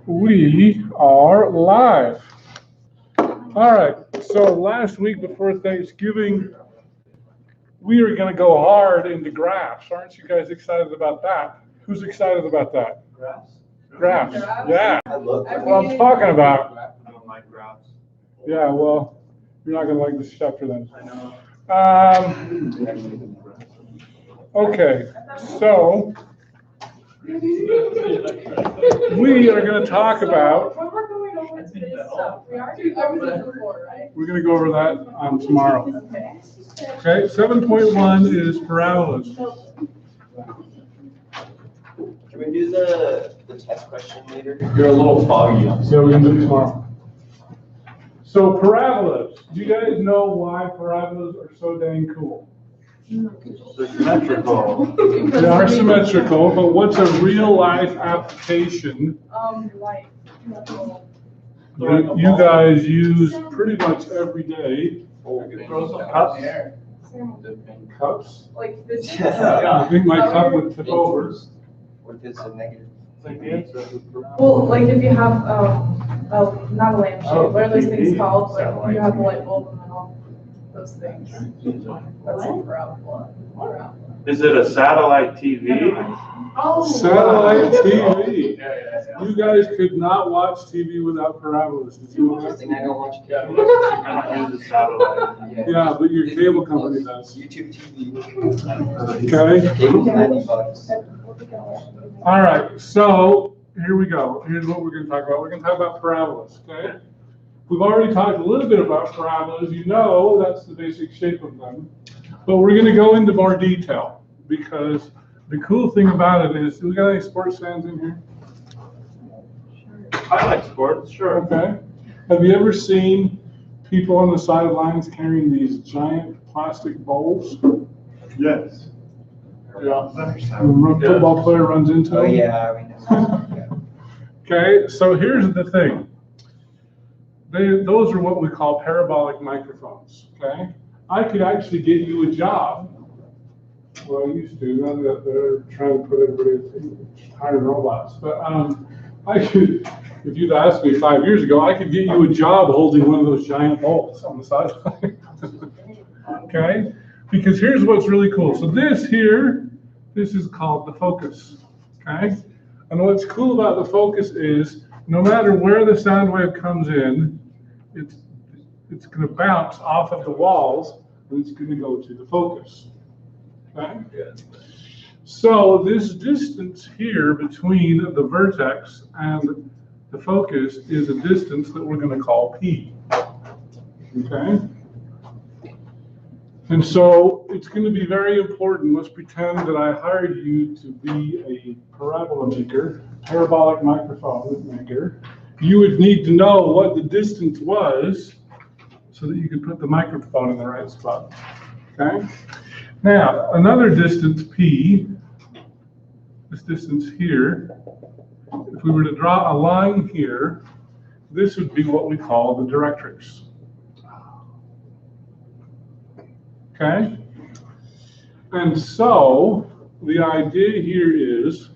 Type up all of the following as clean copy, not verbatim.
We are live. All right, so last week before Thanksgiving, we are going to go hard into graphs. Aren't you guys excited about that? Who's excited about that? Graphs? Graphs, yeah. I love That's what I'm talking about. I don't like graphs. Yeah, well, you're not going to like this chapter then. I know. Okay, so we are going to talk about, When we're going over today's stuff, we already covered it before, right? we're going to go over that tomorrow. Okay. Okay, 7.1 is parabolas. Can we do the test question later? You're a little foggy. So we're going to do it tomorrow. So parabolas. Do you guys know why parabolas are so dang cool? They're symmetrical. They are symmetrical, but what's a real life application Like. that you guys use pretty much every day? Throw some cups. Cups? Like this. Yeah. I think my cup would tip over. What is a negative? Well, like if you have, not a lampshade, what are those things called? Like you have a light bulb in the middle, those things. That's a parabola. Is it a satellite TV? Oh. Satellite TV. Yeah. You guys could not watch TV without parabolas. Did you know that? Interesting, I don't watch I cable. don't use a satellite. Yeah, but your cable company does. YouTube TV. Okay. Cable's $90. All right, so here we go. Here's what we're going to talk about. We're going to talk about parabolas, okay? We've already talked a little bit about parabolas. You know that's the basic shape of them. But we're going to go into more detail because the cool thing about it is, do we got any sports fans in here? I like sports, sure. Okay. Have you ever seen people on the sidelines carrying these giant plastic bowls? Yes. Yeah. The football player runs into them? Oh, yeah, we know. Okay, so here's the thing. Those are what we call parabolic microphones, okay? I could actually get you a job. Well, I used to, now that they're trying to put everybody hiring robots. But I could, if you'd asked me 5 years ago, I could get you a job holding one of those giant bowls on the sideline. Okay? Because here's what's really cool. So this is called the focus, okay? And what's cool about the focus is no matter where the sound wave comes in, it's going to bounce off of the walls and it's going to go to the focus, okay? So this distance here between the vertex and the focus is a distance that we're going to call P, okay? And so it's going to be very important. Let's pretend that I hired you to be a parabola maker, parabolic microphone maker. You would need to know what the distance was so that you could put the microphone in the right spot. Okay? Now, another distance P, this distance here, if we were to draw a line here, this would be what we call the directrix. Okay? And so the idea here is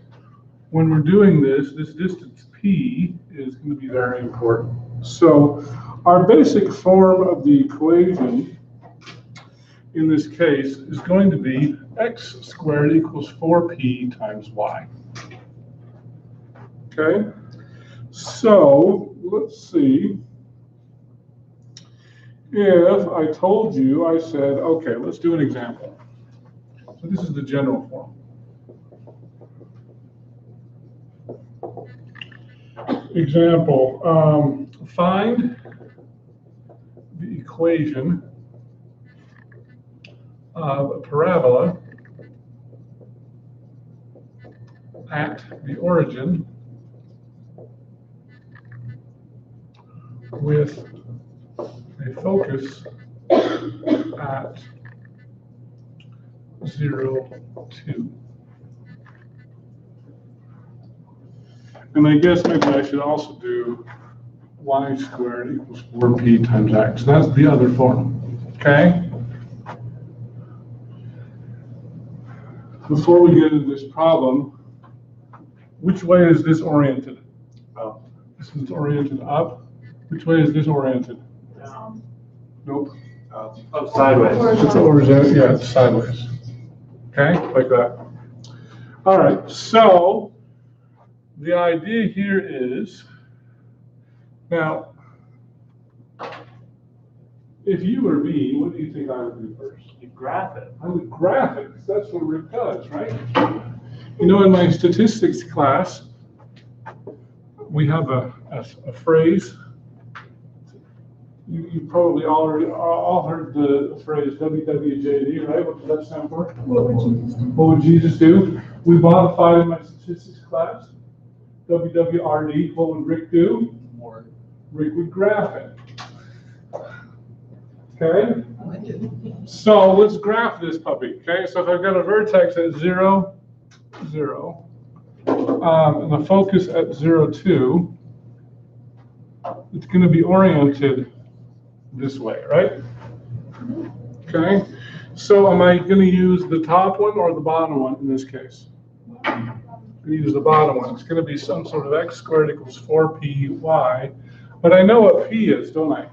when we're doing this distance P is going to be very important. So our basic form of the equation in this case is going to be x squared equals 4p times y. Okay? So let's see. If I told you, I said, okay, let's do an example. So this is the general form. Example, find the equation of a parabola at the origin with a focus at 0, 2. And I guess maybe I should also do y squared equals 4p times x. That's the other form, okay? Before we get into this problem, Which way is this oriented? Oh. This is oriented up. Which way is this oriented? Nope. Oh, sideways. It's horizontal, yeah, it's sideways. Okay, like that. All right, so the idea here is, now, if you were me, what do you think I would do first? You graph it. I would graph it, 'cause that's what Rick does, right? You know, in my statistics class, we have a phrase. You probably all heard the phrase WWJD, right? What does that stand for? What would Jesus do? We modified in my statistics class. WWRD, what would Rick do? Rick would graph it. Okay? So let's graph this puppy. Okay, so if I've got a vertex at 0, 0, and the focus at 0, 2, it's going to be oriented this way, right? Okay, so am I going to use the top one or the bottom one in this case? I'm going to use the bottom one. It's going to be some sort of x squared equals 4py, but I know what p is, don't I?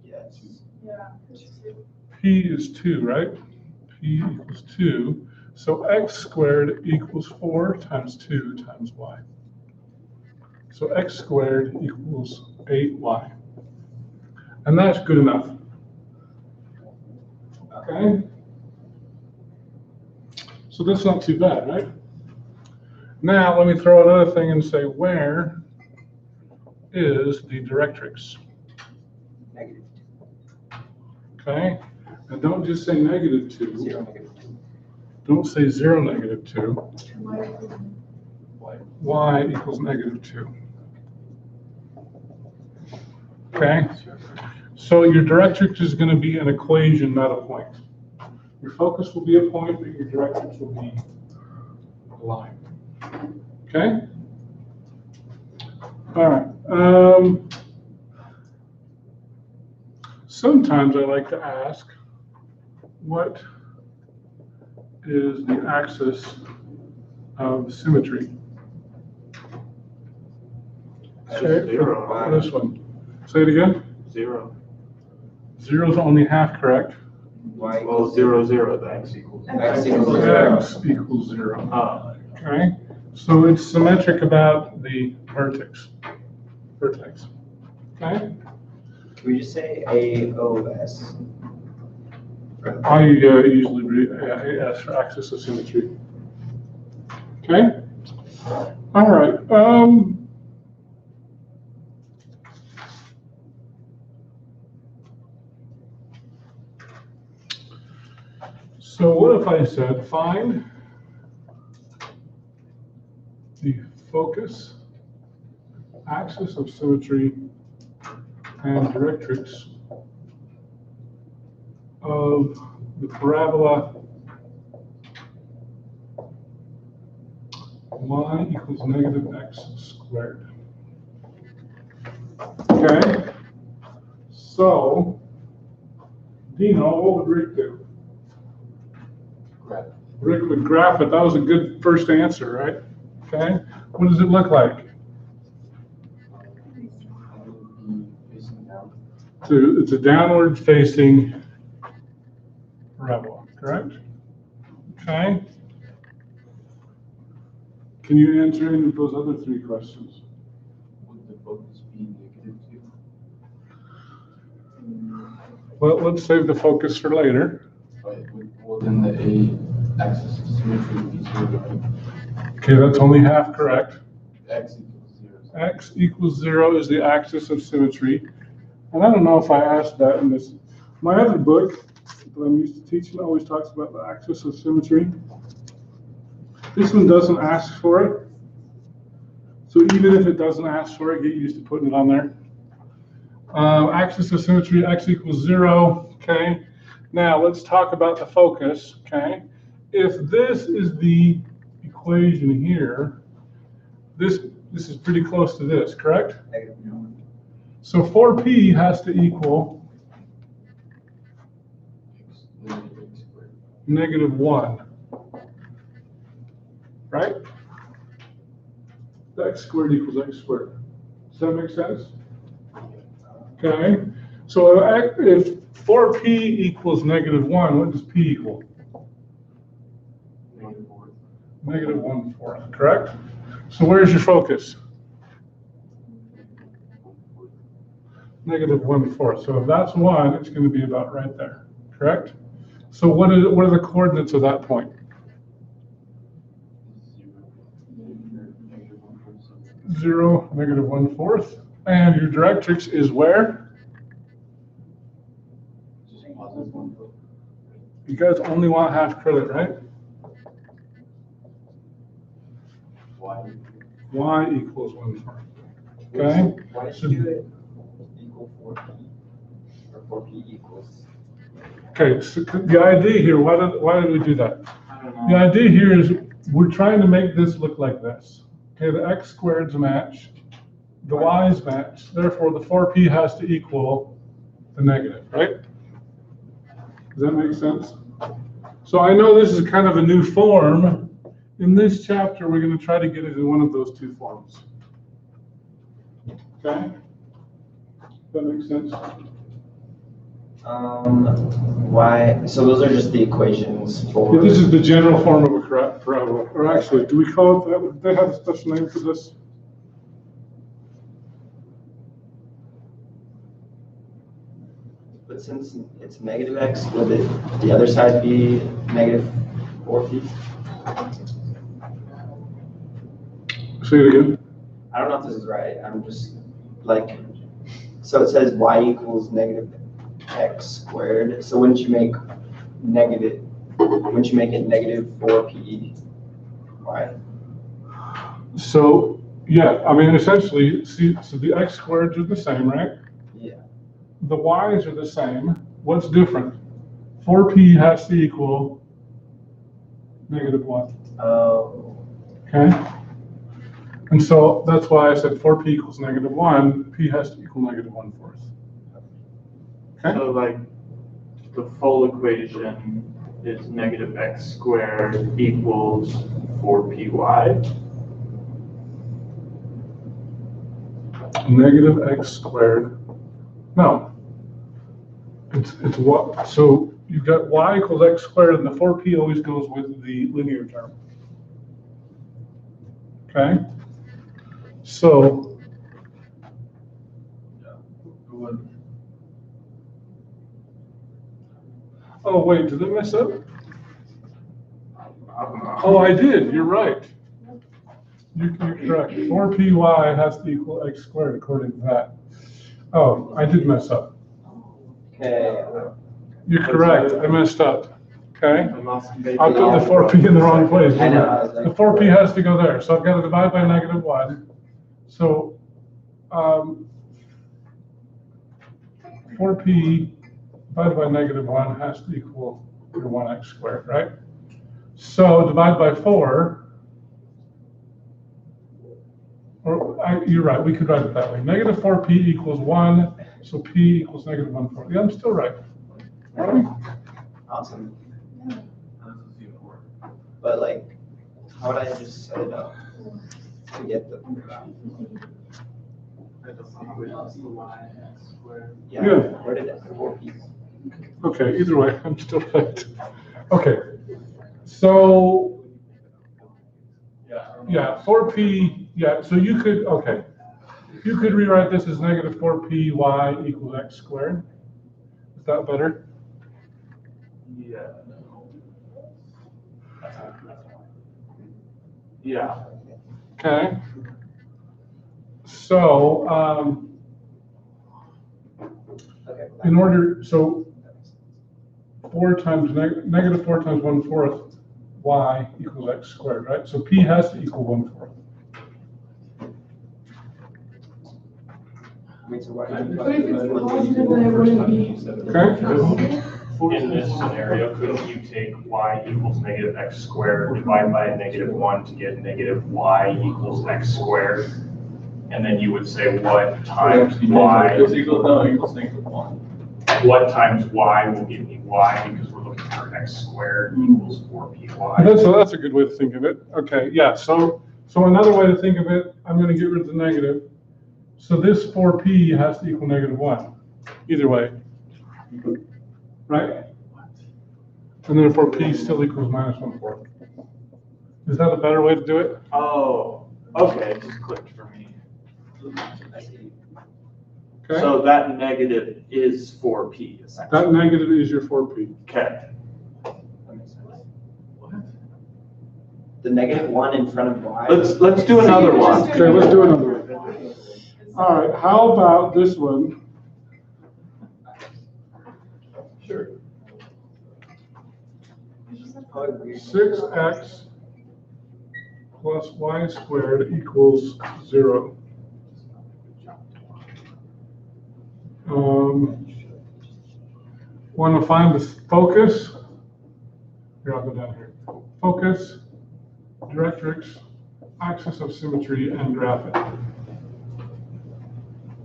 Yes. Yeah. P is 2, right? P equals 2. So x squared equals 4 times 2 times y. So x squared equals 8y. And that's good enough. Okay? So that's not too bad, right? Now let me throw another thing and say, where is the directrix? Negative. Okay? And don't just say -2. 0, -2. Don't say 0, -2. Y equals -2. Okay? So your directrix is going to be an equation, not a point. Your focus will be a point, but your directrix will be a line. Okay? All right. Sometimes I like to ask, what is the axis of symmetry? That's Okay, 0. for this one. Say it again. 0. 0 is only half correct. Y Well, 0, 0, the x equals. X equals 0. X equals 0. Oh. Okay, so it's symmetric about the vertex. Okay, Can we just say AOS? I usually read AS for axis of symmetry. Okay, all right. So what if I said find the focus, axis of symmetry, and directrix of the parabola y equals -x squared. Okay, so Dino, what would Rick do? Rick would graph it. That was a good first answer, right? Okay, what does it look like? It's a downward facing parabola, correct? Okay. Can you answer any of those other three questions? Would the focus be -2? Well, let's save the focus for later. Well, then the axis of symmetry would be 0, right? Okay, that's only half correct. X equals 0. X equals 0 is the axis of symmetry. And I don't know if I asked that in this. My other book that I'm used to teaching always talks about the axis of symmetry. This one doesn't ask for it. So even if it doesn't ask for it, get used to putting it on there. Axis of symmetry, x equals 0, okay? Now let's talk about the focus, okay? If this is the equation here, this is pretty close to this, correct? Negative. So 4p has to equal X squared. -1, right? x squared equals x squared. Does that make sense? Okay, so if 4p equals -1, what does p equal? -1/4, correct? So where's your focus? -1/4. So if that's 1, it's going to be about right there, correct? So what are the coordinates of that point? 0, -1/4. And your directrix is where? You guys only want half credit, right? Y equals 1/4. Okay? Why did you do it equal 4p? Or 4p equals? Okay, so the idea here, why did we do that? The idea here is we're trying to make this look like this. Okay, the x squareds match, the y's match, therefore the 4p has to equal the negative, right? Does that make sense? So I know this is kind of a new form. In this chapter, we're going to try to get it in one of those two forms. Okay? Does that make sense? Why? So those are just the equations for. Yeah, this is the general form of a parabola. Or actually, do we call it that? Would they have a special name for this? But since it's negative x, would the other side be -4p? Say it again. I don't know if this is right. I'm just like, so it says y equals -x². So wouldn't you make it -4p y? So, yeah, I mean, essentially, see, so the x squareds are the same, right? Yeah. The y's are the same. What's different? 4p has to equal -1. Oh. Okay? And so that's why I said 4p equals -1, p has to equal -1/4. Okay? So like, the full equation is -x² equals 4py. -x². No. It's what? So you've got y equals x², and the 4p always goes with the linear term. Okay? So, oh wait, did I mess up? Oh, I did, you're right. You're correct. 4py has to equal x² according to that. Oh, I did mess up. Okay. You're correct, I messed up. Okay? I I put the 4p in the wrong place. I know, I was like- The 4p has to go there, so I've got to divide by -1. So, 4p divided by -1 has to equal your 1x², right? So divide by 4, you're right, we could write it that way. -4p equals 1, so p equals -1/4. Yeah, I'm still right. All right. Awesome. But like, how would I just set it up to get the? Yeah. Yeah. Where did that 4p? Okay, either way, I'm still right. Okay, so, yeah, 4p, yeah, so you could, okay. You could rewrite this as -4py equals x². Is that better? Yeah. Yeah. Okay. So, Okay. in order, so 4 times, -4 times 1/4 y equals x², right? So p has to equal 1/4. Wait, so what? But if it's positive, then it wouldn't be. Okay? In this scenario, couldn't you take y equals -x², divide by -1 to get -y equals x²? And then you would say what times y, what times y will give me y, because we're looking for x² equals 4py. That's a good way to think of it. Okay, yeah, so So another way to think of it, I'm going to get rid of the negative. So this 4p has to equal -1, either way, right? And then 4p still equals -1/4. Is that a better way to do it? Oh, okay, it just clicked for me. Okay. So that negative is 4p essentially. That negative is your 4p. Okay. The -1 in front of y. Let's do another one. Okay, let's do another one. All right, how about this one? Sure. 6x plus y squared equals 0. Want to find the focus? Here, I'll go down here. Focus, directrix, axis of symmetry, and graph it.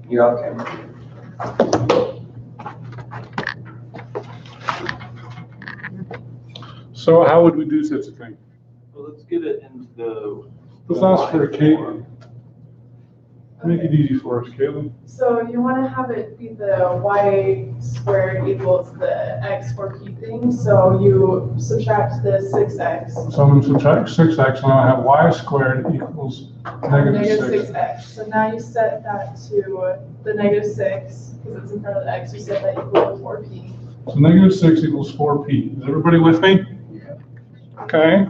You're okay. So how would we do such a thing? Well, let's get it into the. Let's ask for Caitlin. Make it easy for us, Caitlin. So you want to have it be the y squared equals the x 4p thing. So you subtract the 6x. So I'm going to subtract 6x, and I have y squared equals Negative -6. 6x. So now you set that to the -6 because it's in front of the x. You set that equal to 4p. So -6 equals 4p. Is everybody with me? Okay.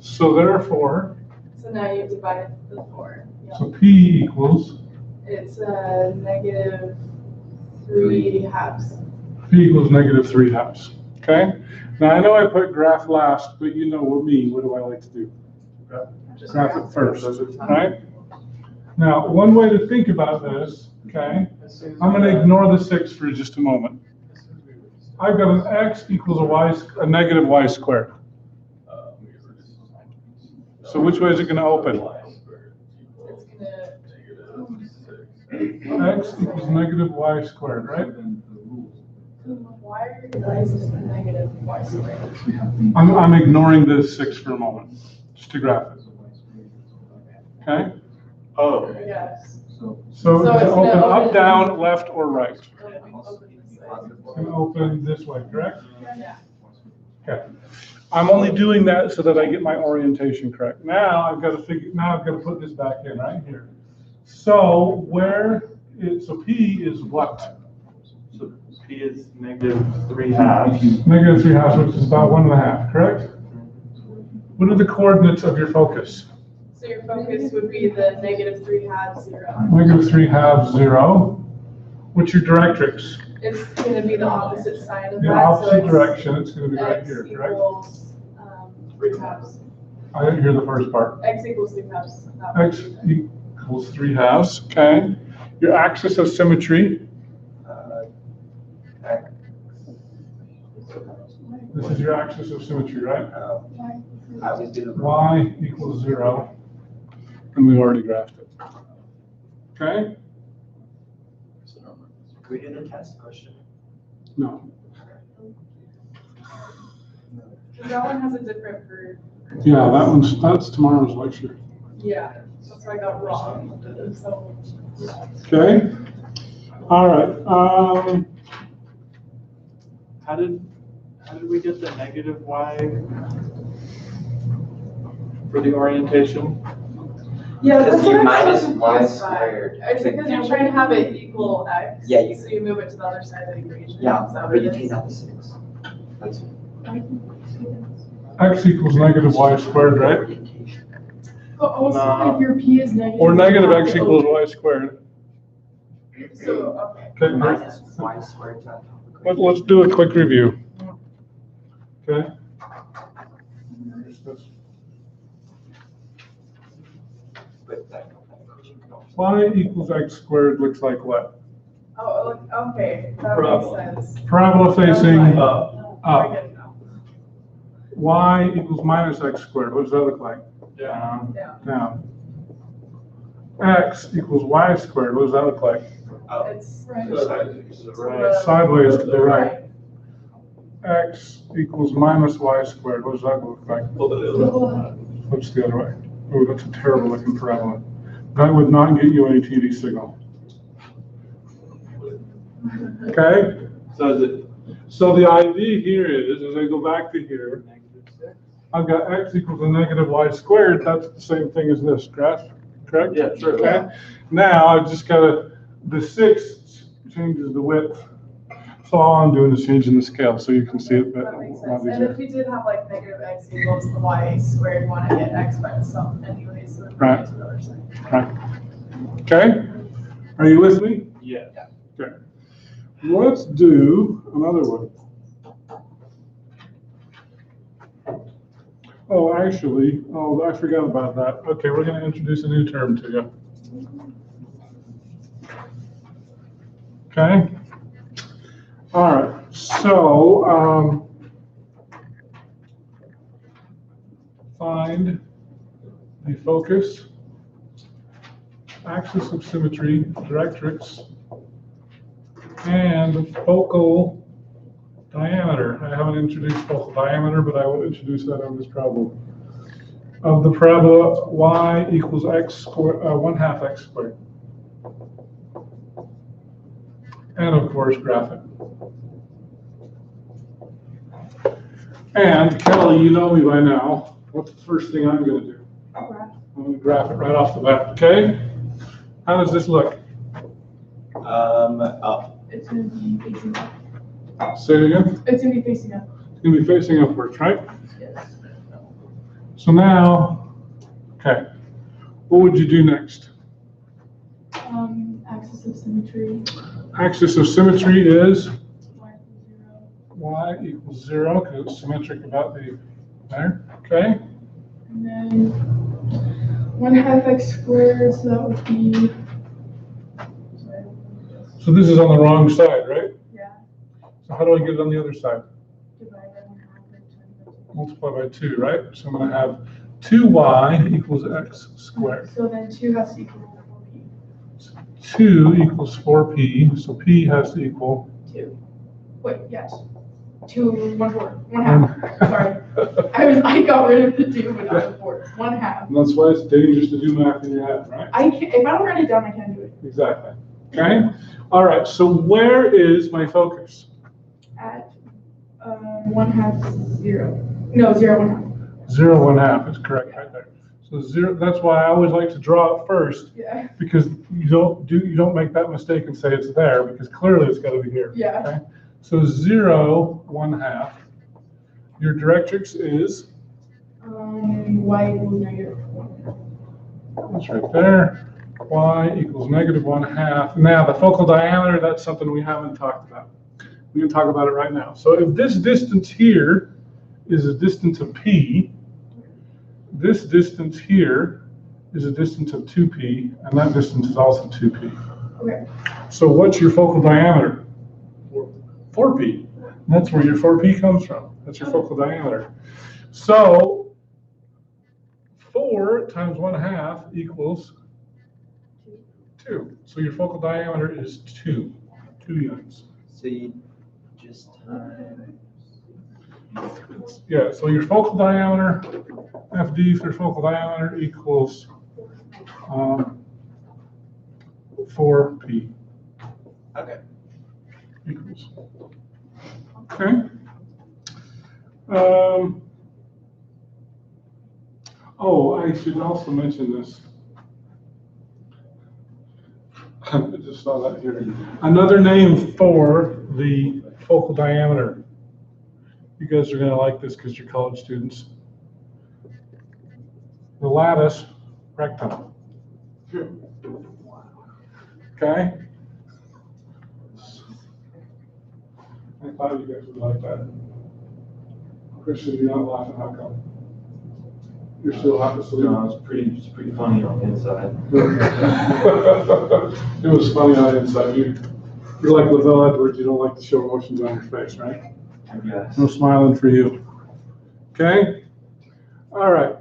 So therefore, So now you divide the 4. Yeah. so p equals, It's negative 3/2. p equals -3/2. Okay? Now I know I put graph last, but you know what me, what do I like to do? Graph it first, right? Now, one way to think about this, okay, I'm going to ignore the 6 for just a moment. I've got an x equals a negative y squared. So which way is it going to open? It's gonna. X equals -y squared, right? Why are you guys just negative y squared? I'm ignoring this 6 for a moment, just to graph it. Okay? Oh, Yes. So So it's going it's to open gonna up, open- down, left, or right? Open this way. It's going to open this way, correct? Yeah. Okay. I'm only doing that so that I get my orientation correct. Now I've got to put this back in right here. So so P is what? so p is -3/2. -3/2, which is about 1.5, correct? What are the coordinates of your focus? So your focus would be the negative 3/2, 0. -3/2, 0. What's your directrix? It's going to be the opposite side of The that. so opposite it's direction, it's going to be right X here, correct? equals 3/2. I didn't hear the first part. X equals 3/2. That would X be the- equals 3/2, okay. Your axis of symmetry, X, this is your axis of symmetry, right? I would do the. Y equals 0, and we already graphed it. Okay? Can we do the test question? No. That one has a different verb. Yeah, that's tomorrow's lecture. Yeah, that's what I got wrong. So, Okay? All right. How did we get the -y for the orientation? yeah, Because that's you what I'm minus so y confused by. squared. It's because you're trying to have it equal x. Yeah, you- So you move it to the other side of the equation. Yeah, Is that what but it you is? take out the 6. That's. X equals -y squared, right? Orientation. But also, No. if your p is negative. Or you negative have x to equals open- y squared. So, okay. Okay, Minus y squared to that. let's do a quick review. Okay? But that. Y equals x squared looks like what? Oh, okay, that Parabola. makes sense. Parabola facing Up. I get it now. y equals -x squared. What does that look like? Down. Yeah, Down. X equals y squared. What does that look like? it's right. Right. Sideways to the right. X equals -y squared. What does that look like? What's the other way? Oh, that's a terrible looking parabola. That would not get you any TV signal. Okay? So is it So the idea here is, as I go back to here, -6? I've got x equals a negative y squared. That's the same thing as this, correct? Yeah, true. Okay. Now I just gotta, the 6 changes the width. So all I'm doing is changing the scale so you can see it That better. makes sense. And if you did have like negative x equals the y squared, you want to get x by itself anyway, so then Right. get to the other side. Right. Okay? Are you with me? Yeah. Okay. Let's do another one. Oh, actually, oh, I forgot about that. Okay, we're going to introduce a new term to you. Okay? All right, so find the focus, axis of symmetry, directrix, and focal diameter. I haven't introduced focal diameter, but I will introduce that on this problem. Of the parabola y equals x squared, 1/2 x squared. And of course, graph it. And Kelly, you know me by now. What's the first thing I'm going to do? I'm going to graph it right off the bat, okay? How does this look? Up. It's gonna be facing up. Say it again. It's gonna be facing up. It's going to be facing upwards, right? Yes. So now, okay, what would you do next? Axis of symmetry. Axis of symmetry is Y equals 0. y equals 0, because it's symmetric about the there, okay? And then 1/2 x squared, so that would be. Sorry. So this is on the wrong side, right? Yeah. So how do I get it on the other side? Divide by 1/2 and times by 2. Multiply by 2, right? So I'm going to have 2y equals x squared. So then 2 has to equal 4p. 2 equals 4p, so p has to equal 2. Wait, yes. 2, 1/4, 1/2. Sorry. I got rid of the 2, but not the 4. 1/2. And that's why it's dangerous to do math in your head, right? I can't, if I don't write it down, I can't do it. Exactly. Okay? All right, so where is my focus? At 1/2, 0. No, 0, 1/2. 0, 1/2 is correct right there. So 0, that's why I always like to draw it first, Yeah. because you don't make that mistake and say it's there, because clearly it's got to be here. Yeah. Okay? So 0, 1/2. Your directrix is, Y equals -1/2. that's right there, y equals -1/2. Now, the focal diameter, that's something we haven't talked about. We can talk about it right now. So if this distance here is a distance of p, this distance here is a distance of 2p, and that distance is also 2p. Okay. So what's your focal diameter? 4p. That's where your 4p comes from. That's your focal diameter. So 4 times 1/2 equals 2. So your focal diameter is 2 units. So you just times. Yeah, so your focal diameter, FD for focal diameter equals 4p. Okay. Equals. Okay. Oh, I should also mention this. I just saw that here. Another name for the focal diameter. You guys are going to like this because you're college students. The lattice rectum. Okay? I thought you guys would like that. Christian, you're not laughing, how come? You're still half asleep. No, it's pretty funny on the inside. It was funny on the inside. You're like Lavelle Edwards, you don't like to show emotions on your face, right? I guess. No smiling for you. Okay? All right.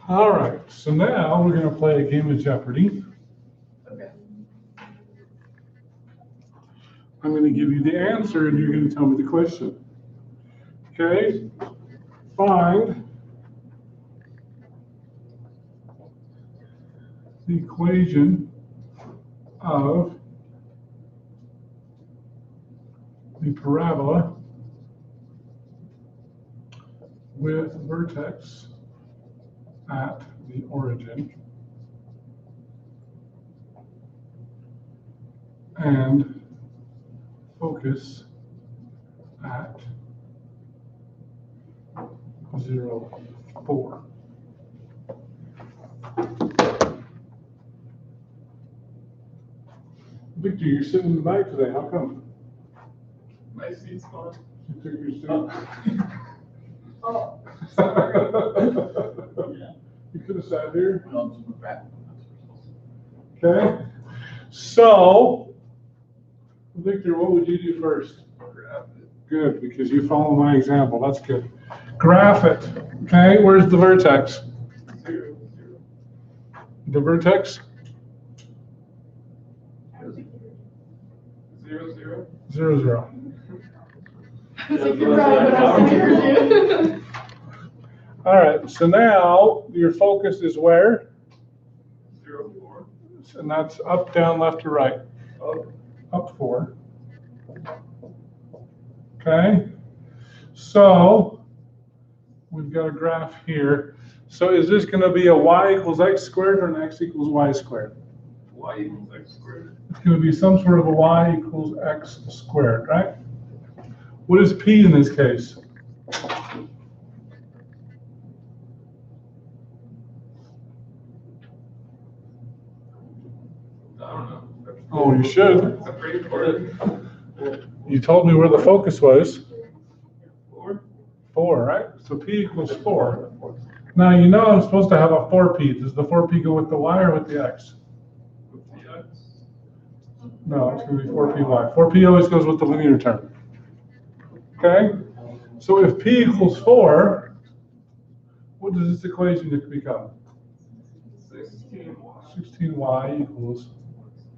All right, so now we're going to play a game of Jeopardy. Okay. I'm going to give you the answer and you're going to tell me the question. Okay? Find the equation of the parabola with vertex at the origin and focus at 0, 4. Victor, you're sitting in the back today. How come? My seat's fine. You took your seat. Oh, You could have sat here. No, I'm just back. Okay. So, Victor, what would you do first? Graph it. Good, because you follow my example. That's good. Graph it. Okay, where's the vertex? 0, 0. The vertex? 0, 0. 0, 0. I was like, you're right, but I was you. All right, so now your focus is where? 0, 4. And that's up, down, left, or right? Up. Up 4. Okay, so we've got a graph here. So is this going to be a y equals x squared or an x equals y squared? Y equals x squared. It's going to be some sort of a y equals x squared, right? What is p in this case? I don't know. Oh, you should. That's pretty important. You told me where the focus was. 4. 4, right? So p equals 4. Now you know I'm supposed to have a 4p. Does the 4p go with the y or with the x? With the x. No, it's going to be 4py. 4p always goes with the linear term. Okay? So if p equals 4, what does this equation become? 16y. 16y equals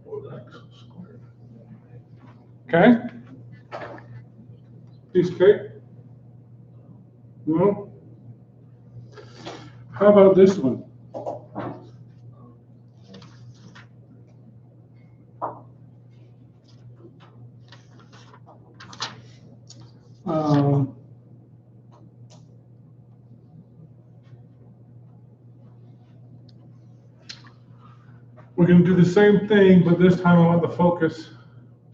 4x squared. Okay? Piece of cake? No? How about this one? We're going to do the same thing, but this time I want the focus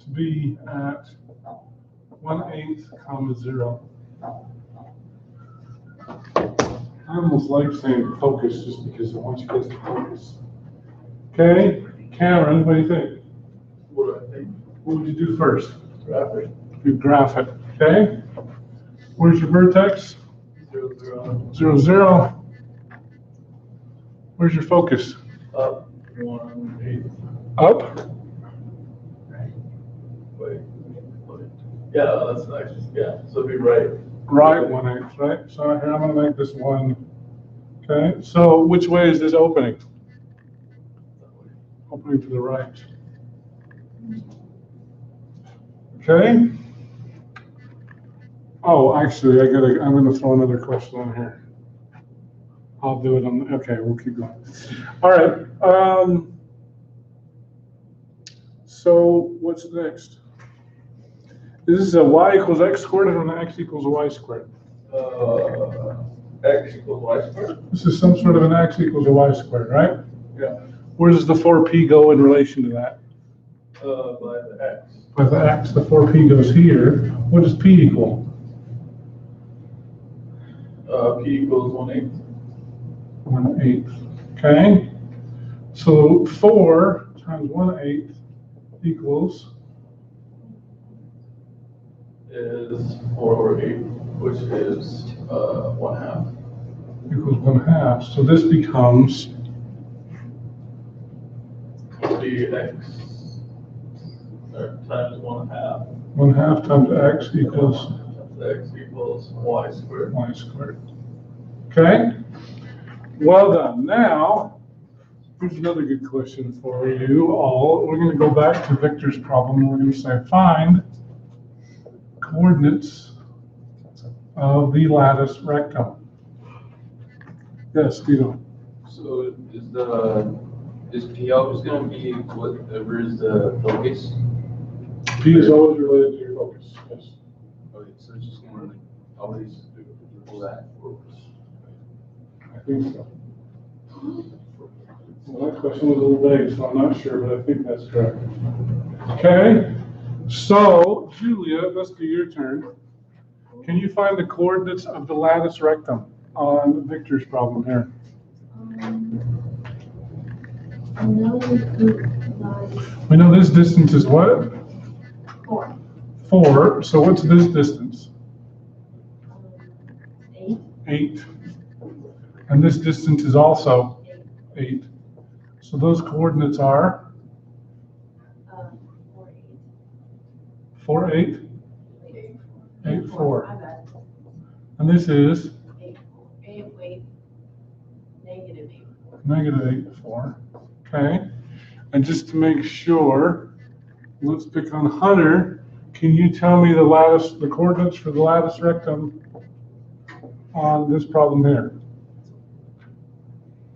to be at 1/8, 0. I almost like saying focus just because I want you guys to focus. Okay, Cameron, what do you think? What do I think? What would you do first? Graph it. You graph it, okay? Where's your vertex? 0, 0. 0, 0. Where's your focus? Up. 1/8. Up? Wait. Yeah, that's nice. Yeah, so it'd be right. Right, 1/8, right? So here I'm going to make this 1. Okay, so which way is this opening? Opening to the right. Okay. Oh, actually, I'm going to throw another question on here. I'll do it on, okay, we'll keep going. All right. So what's next? This is a y equals x squared and an x equals y squared. X equals y squared? This is some sort of an x equals a y squared, right? Yeah. Where does the 4p go in relation to that? By the x. By the x, the 4p goes here. What does p equal? P equals 1/8. 1/8. Okay. So 4 times 1/8 equals Is 4/8, which is 1/2. equals 1/2. So this becomes Dx times 1/2. 1/2 times x equals X equals y squared. y squared. Okay. Well done. Now Here's another good question for you all. We're going to go back to Victor's problem, and we're going to say find coordinates of the lattice rectum. Yes, Guido. So is P always gonna be whatever is the focus? P is always related to your focus. Yes. Okay, so it's just gonna like always equal that. I think so. Well, that question was a little vague, so I'm not sure, but I think that's correct. Okay, so Julia, let's do your turn. Can you find the coordinates of the lattice rectum on Victor's problem here? I know that We know this distance is what? 4, 4, so what's this distance? 8, 8. And this distance is also 8. So those coordinates are 4, 8. 4, 8, Wait, 8, 4. My bad. And this is 8, 8, negative 8. negative 8, 4. Okay. And just to make sure, let's pick on Hunter. Can you tell me the coordinates for the lattice rectum on this problem here?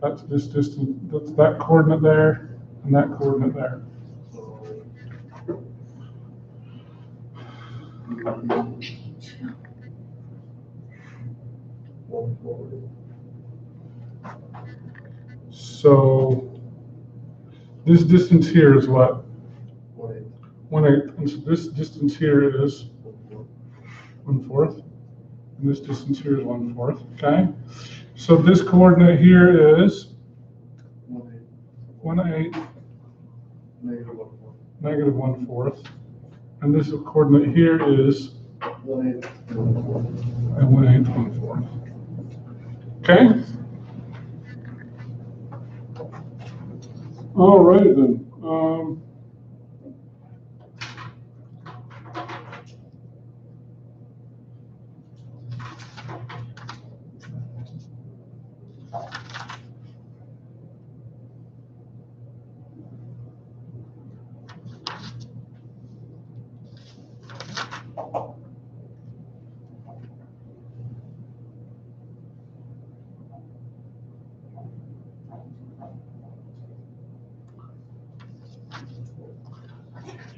That's this distance, that's that coordinate there and that coordinate there. So this distance here is what? 1/8. And so this distance here is 1/4. And this distance here is 1/4. Okay. So this coordinate here is 1/8, negative 1/4. And this coordinate here is 1/8, 1/4. Okay. All right then.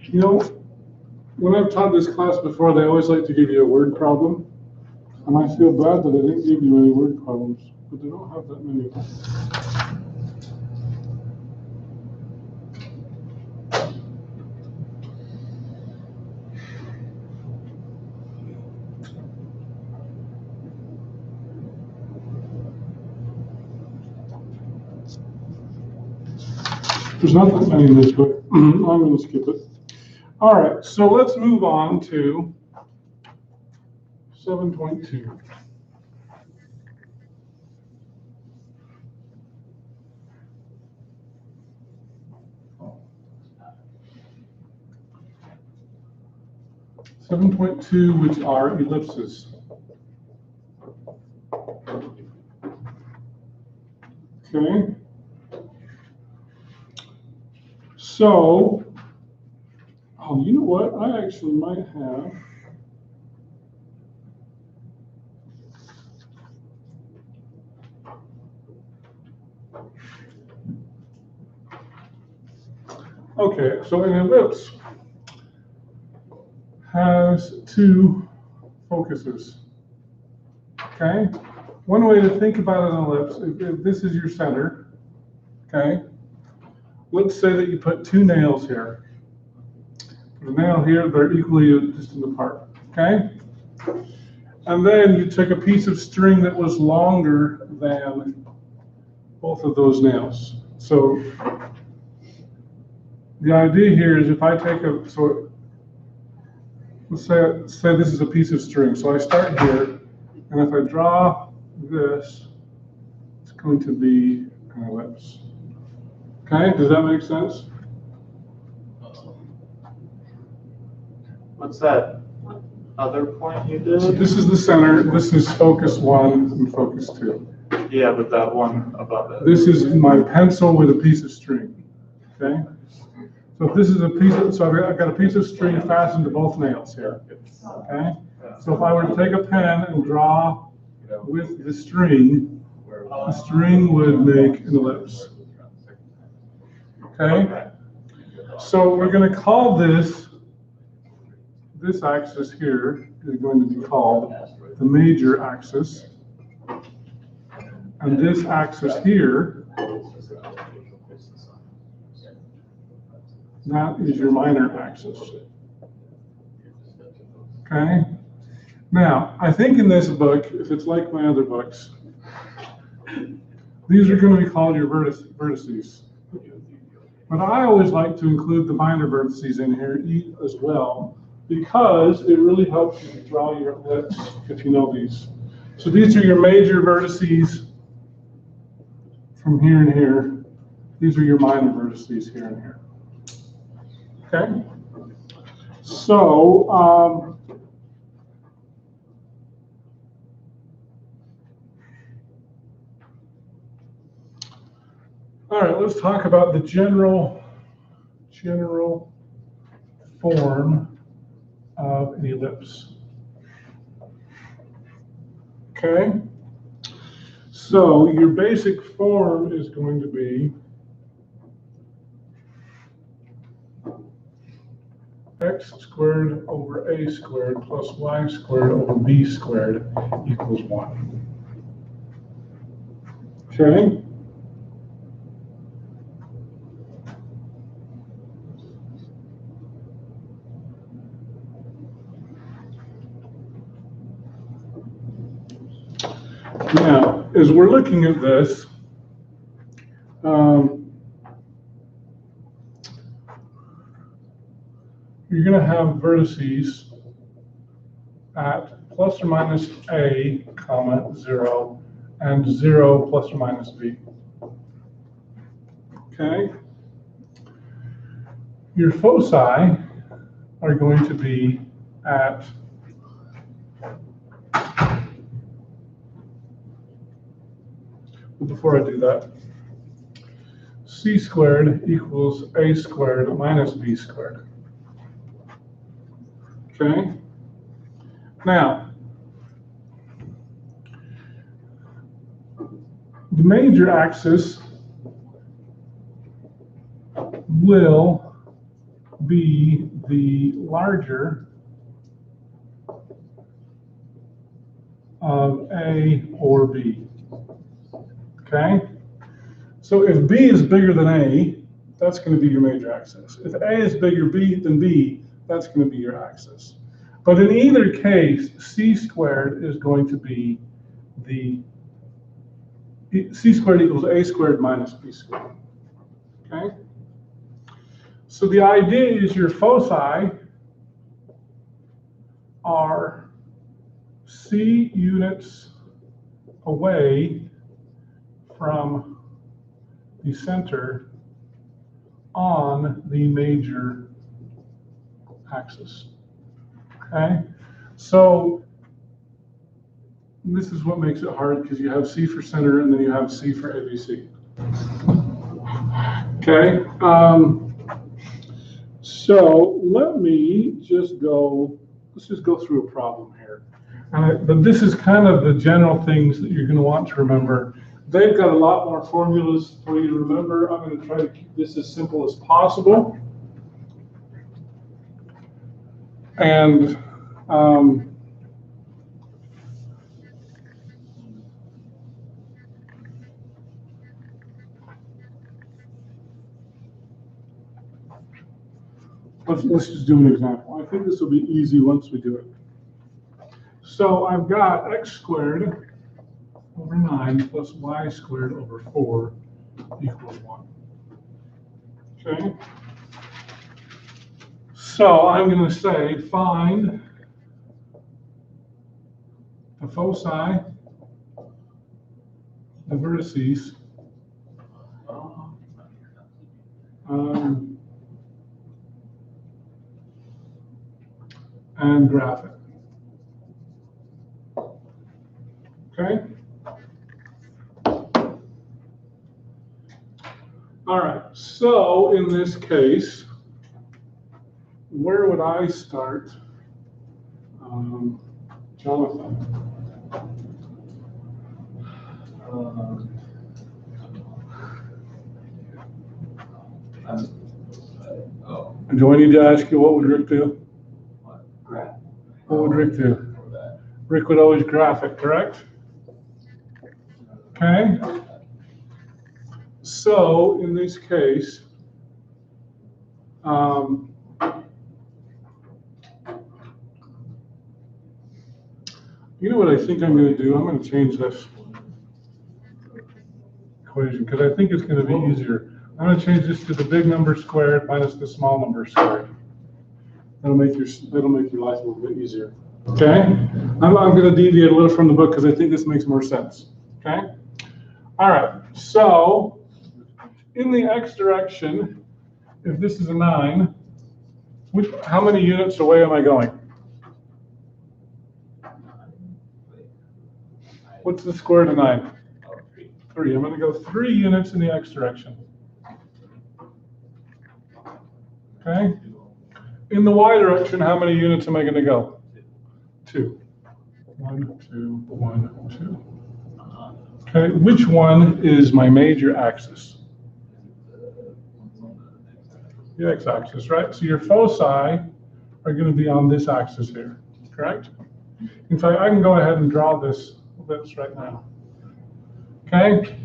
You know, when I've taught this class before, they always like to give you a word problem. And I feel bad that I didn't give you any word problems, but they don't have that many. There's not that many in this book. I'm going to skip it. All right, so let's move on to 7.2. which are ellipses. Okay. So, oh, you know what? I actually might have. Okay, so an ellipse has two focuses. Okay? One way to think about an ellipse, if this is your center, okay? Let's say that you put two nails here. The nail here, they're equally distant apart, okay? And then you took a piece of string that was longer than both of those nails. So the idea here is if I take so let's say this is a piece of string. So I start here, and if I draw this, it's going to be an ellipse. Okay, does that make sense? What's that other point you did? So this is the center, this is focus 1 and focus 2. Yeah, but that one above it. This is my pencil with a piece of string, okay? So if this is a piece of, so I've got a piece of string fastened to both nails here, okay? So if I were to take a pen and draw with the string would make an ellipse, okay? So we're going to call this axis here is going to be called the major axis. And this axis here, that is your minor axis. Okay? Now, I think in this book, if it's like my other books, these are going to be called your vertices. But I always like to include the minor vertices in here as well, because it really helps you to draw your ellipse if you know these. So these are your major vertices from here and here. These are your minor vertices here and here. Okay? So, all right, let's talk about the general form of an ellipse. Okay? So your basic form is going to be x squared over a squared plus y squared over b squared equals 1. Okay? Now, as we're looking at this, you're going to have vertices at plus or minus a, comma, 0, and 0 plus or minus b. Okay? Your foci are going to be at before I do that, c squared equals a squared minus b squared. Okay? Now, the major axis will be the larger of A or B. Okay? So if B is bigger than A, that's going to be your major axis. If A is bigger than B, that's going to be your axis. But in either case, c squared is going to be c squared equals a squared minus b squared. Okay? So the idea is your foci are c units away from the center on the major axis. Okay? So this is what makes it hard, because you have C for center and then you have C for ABC. Okay? So let me just let's just go through a problem here. But this is kind of the general things that you're going to want to remember. They've got a lot more formulas for you to remember. I'm going to try to keep this as simple as possible. And let's just do an example. I think this will be easy once we do it. So I've got x squared over 9 plus y squared over 4 equals 1. Okay? So I'm going to say find the foci, the vertices, and graph it. Okay? So in this case, where would I start? Jonathan. Do I need to ask you what would Rick do? Graph. What would Rick do? Rick would always graph it, correct? Okay. So in this case, you know what I think I'm going to do? I'm going to change this equation because I think it's going to be easier. I'm going to change this to the big number squared minus the small number squared. That'll make your life a little bit easier. Okay? I'm going to deviate a little from the book because I think this makes more sense. Okay? All right. So in the x direction, if this is a 9, how many units away am I going? What's the square root of 9? 3. I'm going to go 3 units in the x direction. Okay? In the y direction, how many units am I going to go? 2. 1, 2, 1, 2. Okay, which one is my major axis? The x-axis, right? So your foci are going to be on this axis here, correct? In fact, I can go ahead and draw this right now. Okay?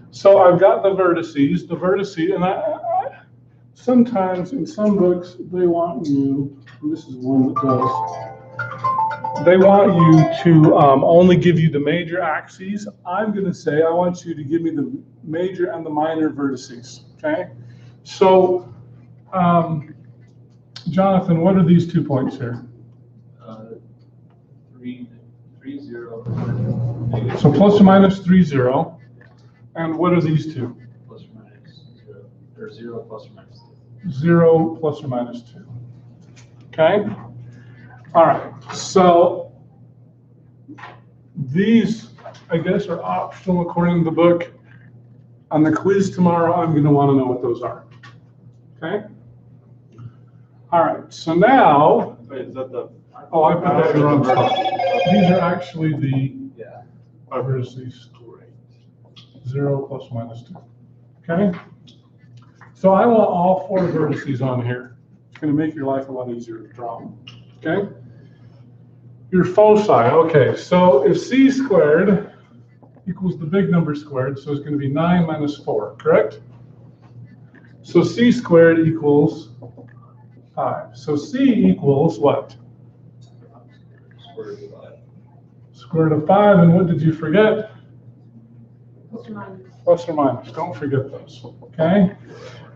So I've got the vertices, and sometimes in some books they want you, and this is one that does, they want you to only give you the major axes. I'm going to say I want you to give me the major and the minor vertices, okay? So, Jonathan, what are these 2 points here? 3, 0. So plus or minus 3, 0. And what are these 2? Plus or minus 0, or 0 plus or minus 2. 0 plus or minus 2. Okay? All right. So these, I guess, are optional according to the book. On the quiz tomorrow, I'm going to want to know what those are. Okay? All right. So now, Wait, is that the? oh, I put that in the wrong spot. These are actually the vertices. 0 plus or minus 2. Okay? So I want all 4 vertices on here. It's going to make your life a lot easier to draw. Okay? Your foci. Okay, so if c squared equals the big number squared, so it's going to be 9 minus 4, correct? So c squared equals 5. So c equals what? Square root of 5, and what did you forget? Plus or minus. Don't forget those. Okay?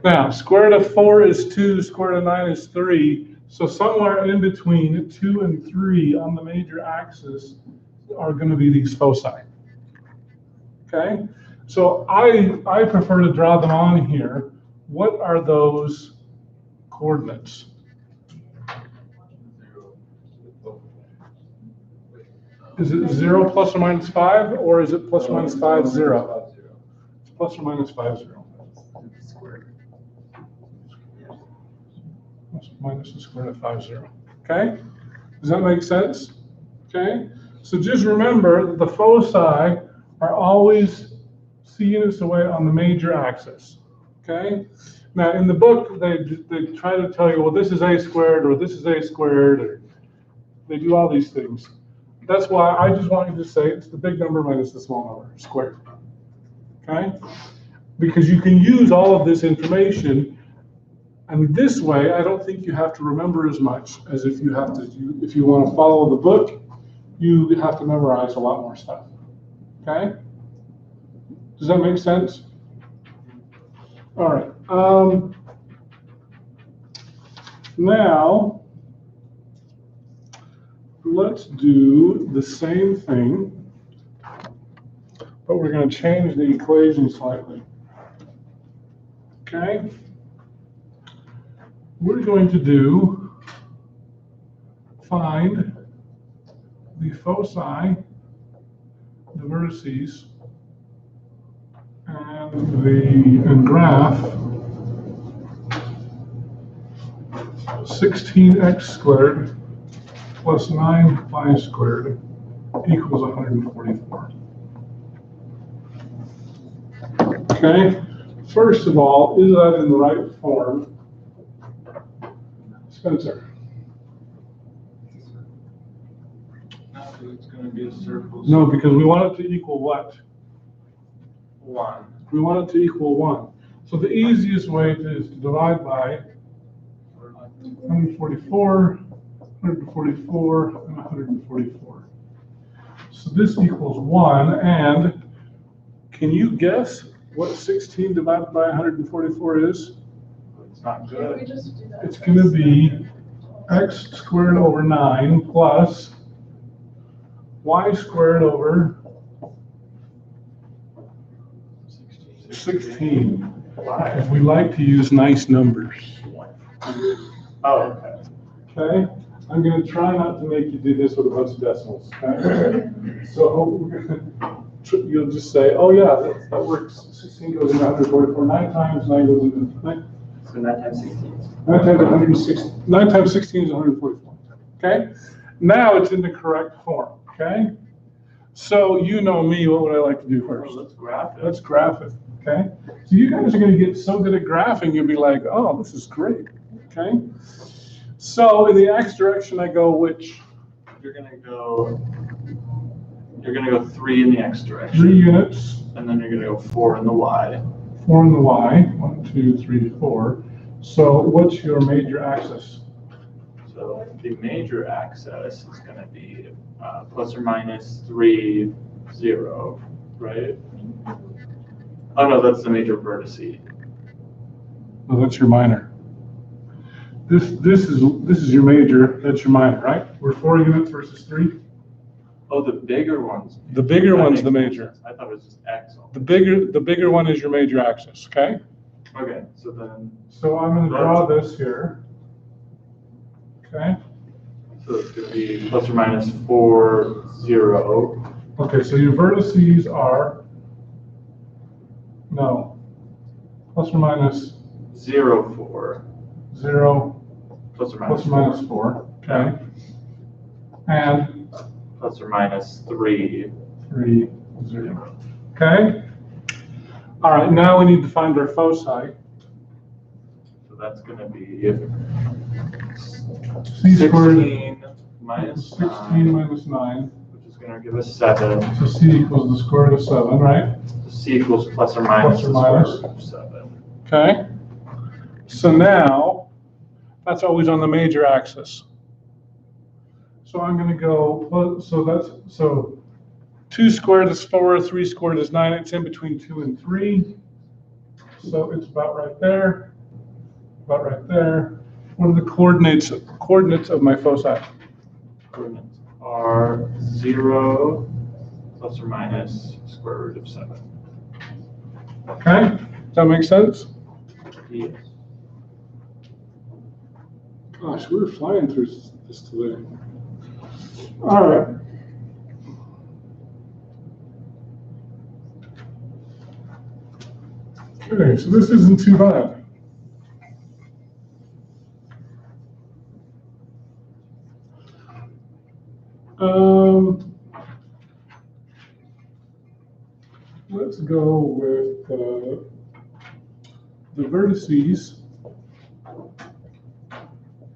Now, square root of 4 is 2, square root of 9 is 3. So somewhere in between 2 and 3 on the major axis are going to be these foci. Okay? So I prefer to draw them on here. What are those coordinates? Is it 0 plus or minus 5, or is it plus or minus 5, 0? It's plus or minus 5, 0. Plus or minus the square root of 5, 0. Okay? Does that make sense? Okay? So just remember that the foci are always c units away on the major axis. Okay? Now in the book, they try to tell you, well, this is a squared, or this is a squared, or they do all these things. That's why I just want you to say it's the big number minus the small number squared. Okay? Because you can use all of this information, and this way I don't think you have to remember as much as if you have to. If you want to follow the book, you have to memorize a lot more stuff. Okay? Does that make sense? All right. Now, let's do the same thing, but we're going to change the equation slightly. Okay? We're going to find the foci, the vertices, and graph 16x squared plus 9y squared equals 144. Okay, first of all, is that in the right form? Spencer? It's gonna be a circle. No, because we want it to equal what? 1. We want it to equal 1. So the easiest way is to divide by 144, 144, and 144. So this equals 1, and can you guess what 16 divided by 144 is? It's not Can't we good. just do that? It's going to be x squared over 9 plus y squared over 16. Why? We like to use nice numbers. Oh, okay. Okay? I'm going to try not to make you do this with a bunch of decimals. Okay? So you'll just say, oh yeah, that works. 16 goes into 144. 9 times 9 goes into 9. So 9 times 16. 9 times 160. 9 times 16 is 144. Okay? Now it's in the correct form. Okay? So you know me, what would I like to do first? Let's graph it. Let's graph it. Okay? So you guys are going to get so good at graphing, you'll be like, oh, this is great. Okay? So in the x direction, I go which? You're gonna go 3 in the x direction. 3 units, And then you're gonna go 4 in the y. 4 in the y. 1, 2, 3, 4. So what's your major axis? So the major axis is gonna be plus or minus 3, 0, right? Oh no, that's the major vertice. Well, that's your minor. This is your major. That's your minor, right? We're 4 units versus 3. Oh, the bigger ones. The bigger That one's makes the more major. sense. I thought it was just x. The bigger one is your major axis. Okay. Okay, so then, So I'm going to draw this here. Okay. so it's gonna be plus or minus 4, 0. Okay. So your vertices are plus or minus 0, 4. 0, Plus or plus minus or 4. minus 4. Okay. And Plus or minus 3. 3, 0. Okay. All right. Now we need to find our foci. So that's gonna be C squared 16 minus 16 9, minus 9. which is gonna give us 7. So C equals the square root of 7, right? So C equals plus or minus Plus or the square minus. root of 7. Okay. So now that's always on the major axis. So I'm going to go, so 2 squared is 4, 3 squared is 9. It's in between 2 and 3. So it's about right there. About right there. What are the coordinates of my foci? Coordinates are 0 plus or minus square root of 7. Okay? Does that make sense? Yes. Gosh, we were flying through this today. All right. Okay, so this isn't too bad. Let's go with the vertices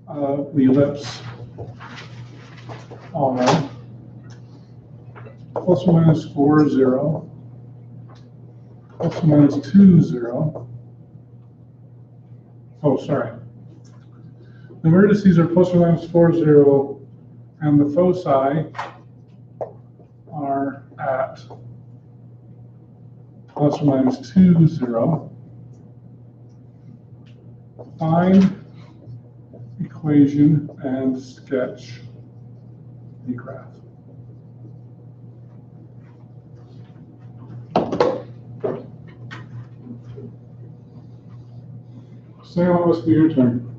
of the ellipse are plus or minus 4, 0, plus or minus 2, 0. Oh, sorry. The vertices are plus or minus 4, 0, and the foci are at plus or minus 2, 0. Find equation and sketch the graph. Sam, it must be your turn.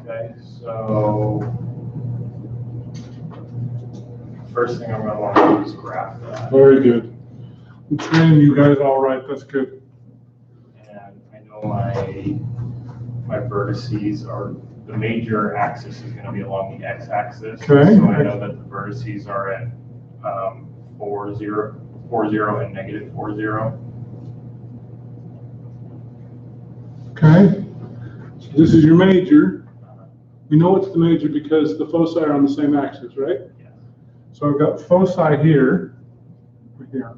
Okay, so first thing I'm gonna want to do is graph that. Very good. I'm training you guys all right. That's good. And I know my my vertices are, the major axis is gonna be along the x-axis. Okay. So I know that the vertices are at 4, 0, and negative 4, 0. Okay, so this is your major. We know it's the major because the foci are on the same axis, right? Yeah. So I've got foci here, or here.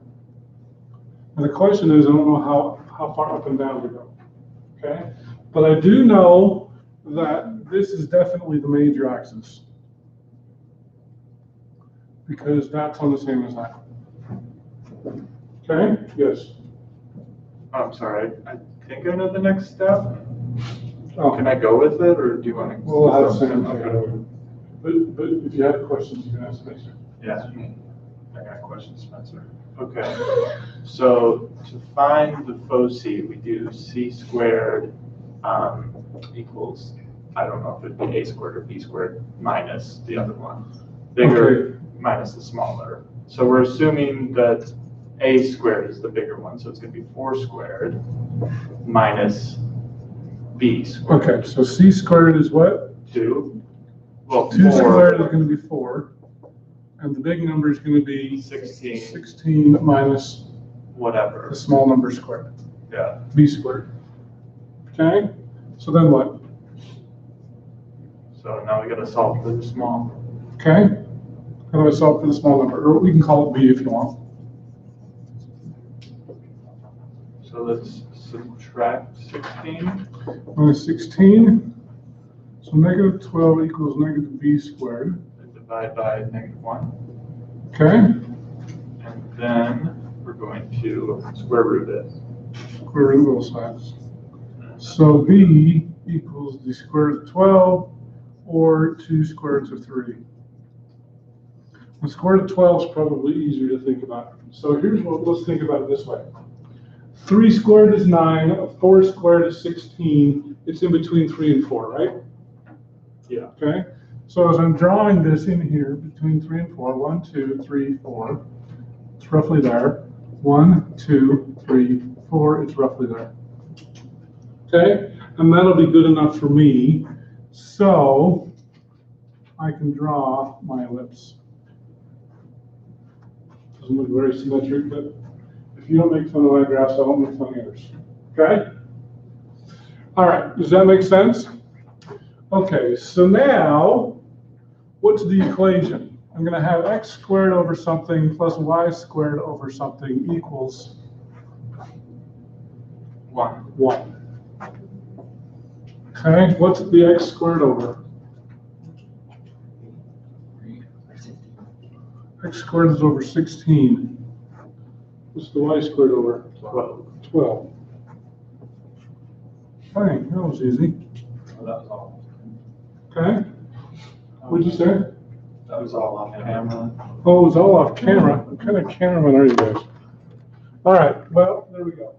And the question is, I don't know how far up and down to go, okay? But I do know that this is definitely the major axis because that's on the same as that. Okay, yes. I'm sorry, I think I know the next step. Oh, Can I go with it, or do you want to? we'll have Sam take it Okay. over. But if you have questions, you can ask me. Yeah, I got a question, Spencer. Okay, so to find the foci, we do c squared equals, I don't know if it'd be a squared or b squared minus the other one. Bigger minus the smaller. So we're assuming that a squared is the bigger one, so it's going to be 4 squared minus b squared. Okay, so c squared is what? 2. Well, 2 4. squared is going to be 4, and the big number is going to be 16. 16 minus Whatever. the small number squared, Yeah. b squared. Okay, so then what? So now we got to solve for the small. Okay, how do I solve for the small number? Or we can call it b if you want. So let's subtract 16. Minus 16, so negative 12 equals negative b squared. And divide by -1. Okay, And then we're going to square root it. square root of both sides. So b equals the square root of 12 or 2 square roots of 3. The square root of 12 is probably easier to think about. So here's what, let's think about it this way. 3 squared is 9, 4 squared is 16. It's in between 3 and 4, right? Yeah. Okay, so as I'm drawing this in here between 3 and 4, 1, 2, 3, 4, it's roughly there. 1, 2, 3, 4, it's roughly there. Okay, and that'll be good enough for me. So I can draw my ellipse. Doesn't look very symmetric, but if you don't make fun of my graphs, I won't make fun of yours. Okay? All right, does that make sense? Okay, so now, what's the equation? I'm going to have x squared over something plus y squared over something equals 1. Okay, what's the x squared over? X squared is over 16. What's the y squared over? 12. Fine, that was easy. Oh, that was all. Okay, what'd you say? That was all off camera. Oh, it was all off camera. What kind of cameraman are you guys? All right, well, there we go.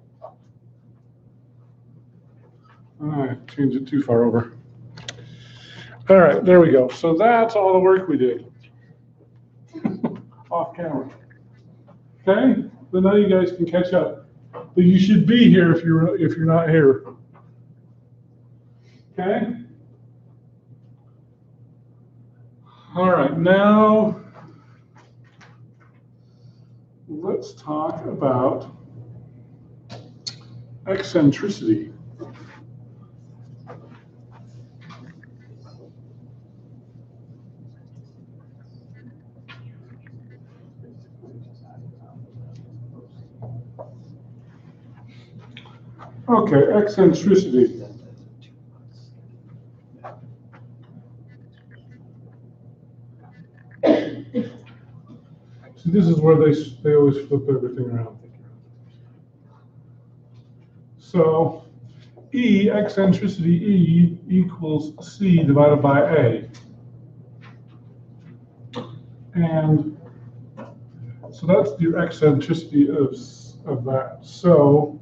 I changed it too far over. All right, there we go. So that's all the work we did. Off camera. Okay, so now you guys can catch up. But you should be here if you're not here. Okay? All right, now let's talk about eccentricity. Okay, eccentricity. See, this is where they always flip everything around. So E, eccentricity E equals C divided by A. And so that's the eccentricity of that. So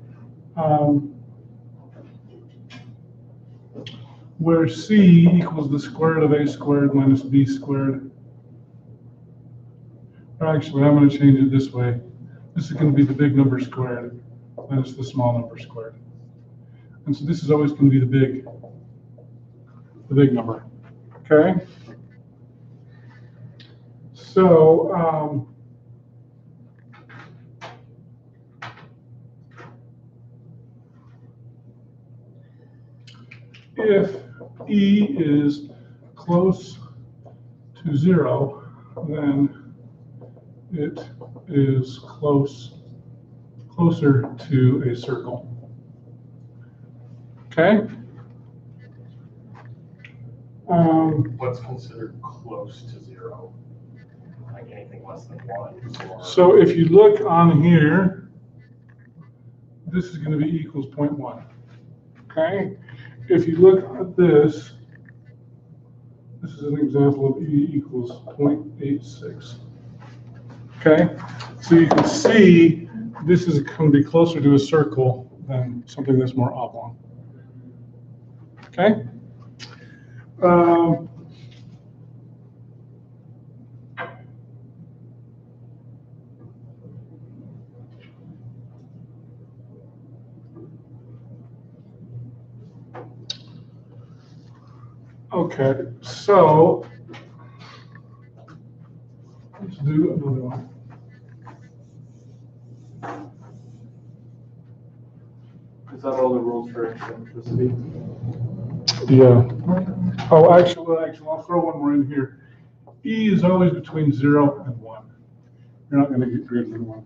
where C equals the square root of A squared minus B squared. Actually, I'm going to change it this way. This is going to be the big number squared minus the small number squared. And so this is always going to be the big. the big number, okay? So, if E is close to 0, then it is closer to a circle. Okay? What's considered close to 0? Like anything less than 1? Or... So if you look on here, this is going to be equals 0.1. Okay? If you look at this, this is an example of E equals 0.86. Okay? So you can see this is going to be closer to a circle than something that's more oblong. Okay? Okay, so let's do another one. Is that all the rules for eccentricity? Yeah. Oh, actually, I'll throw one more in here. E is always between 0 and 1. You're not going to get greater than 1.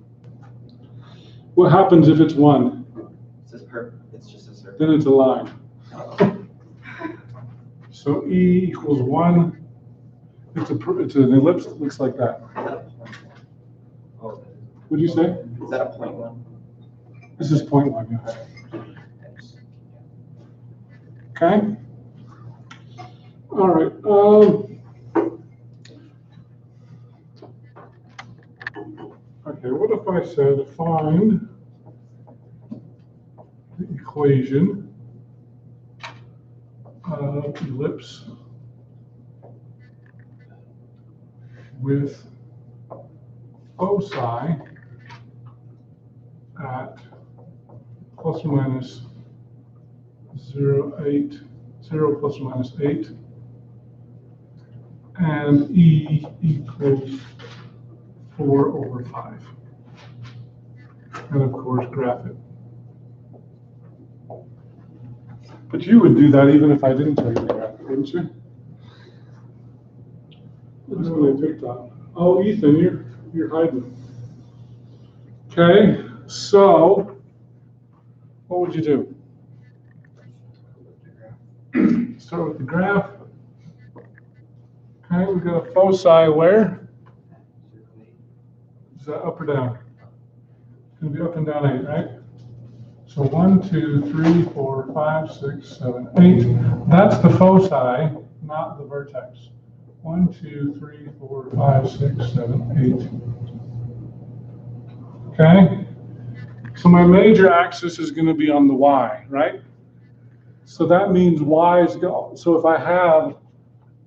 What happens if it's 1? It's just a circle. Then it's a line. So E equals 1. It's an ellipse that looks like that. Oh, What'd you say? is that a 0.1? This is 0.1, yes. Okay? All right. Okay, what if I said find the equation of ellipse with foci at plus or minus 0 plus or minus 8, and E equals 4/5. And of course, graph it. But you would do that even if I didn't tell you to graph it, wouldn't you? That's what I picked on. Oh, Ethan, you're hiding. Okay, so what would you do? Start with the graph. Okay, we've got a foci where? Is that up or down? It's going to be up and down 8, right? So 1, 2, 3, 4, 5, 6, 7, 8. That's the foci, not the vertex. 1, 2, 3, 4, 5, 6, 7, 8. Okay? So my major axis is going to be on the y, right? So that means y is go. So if I have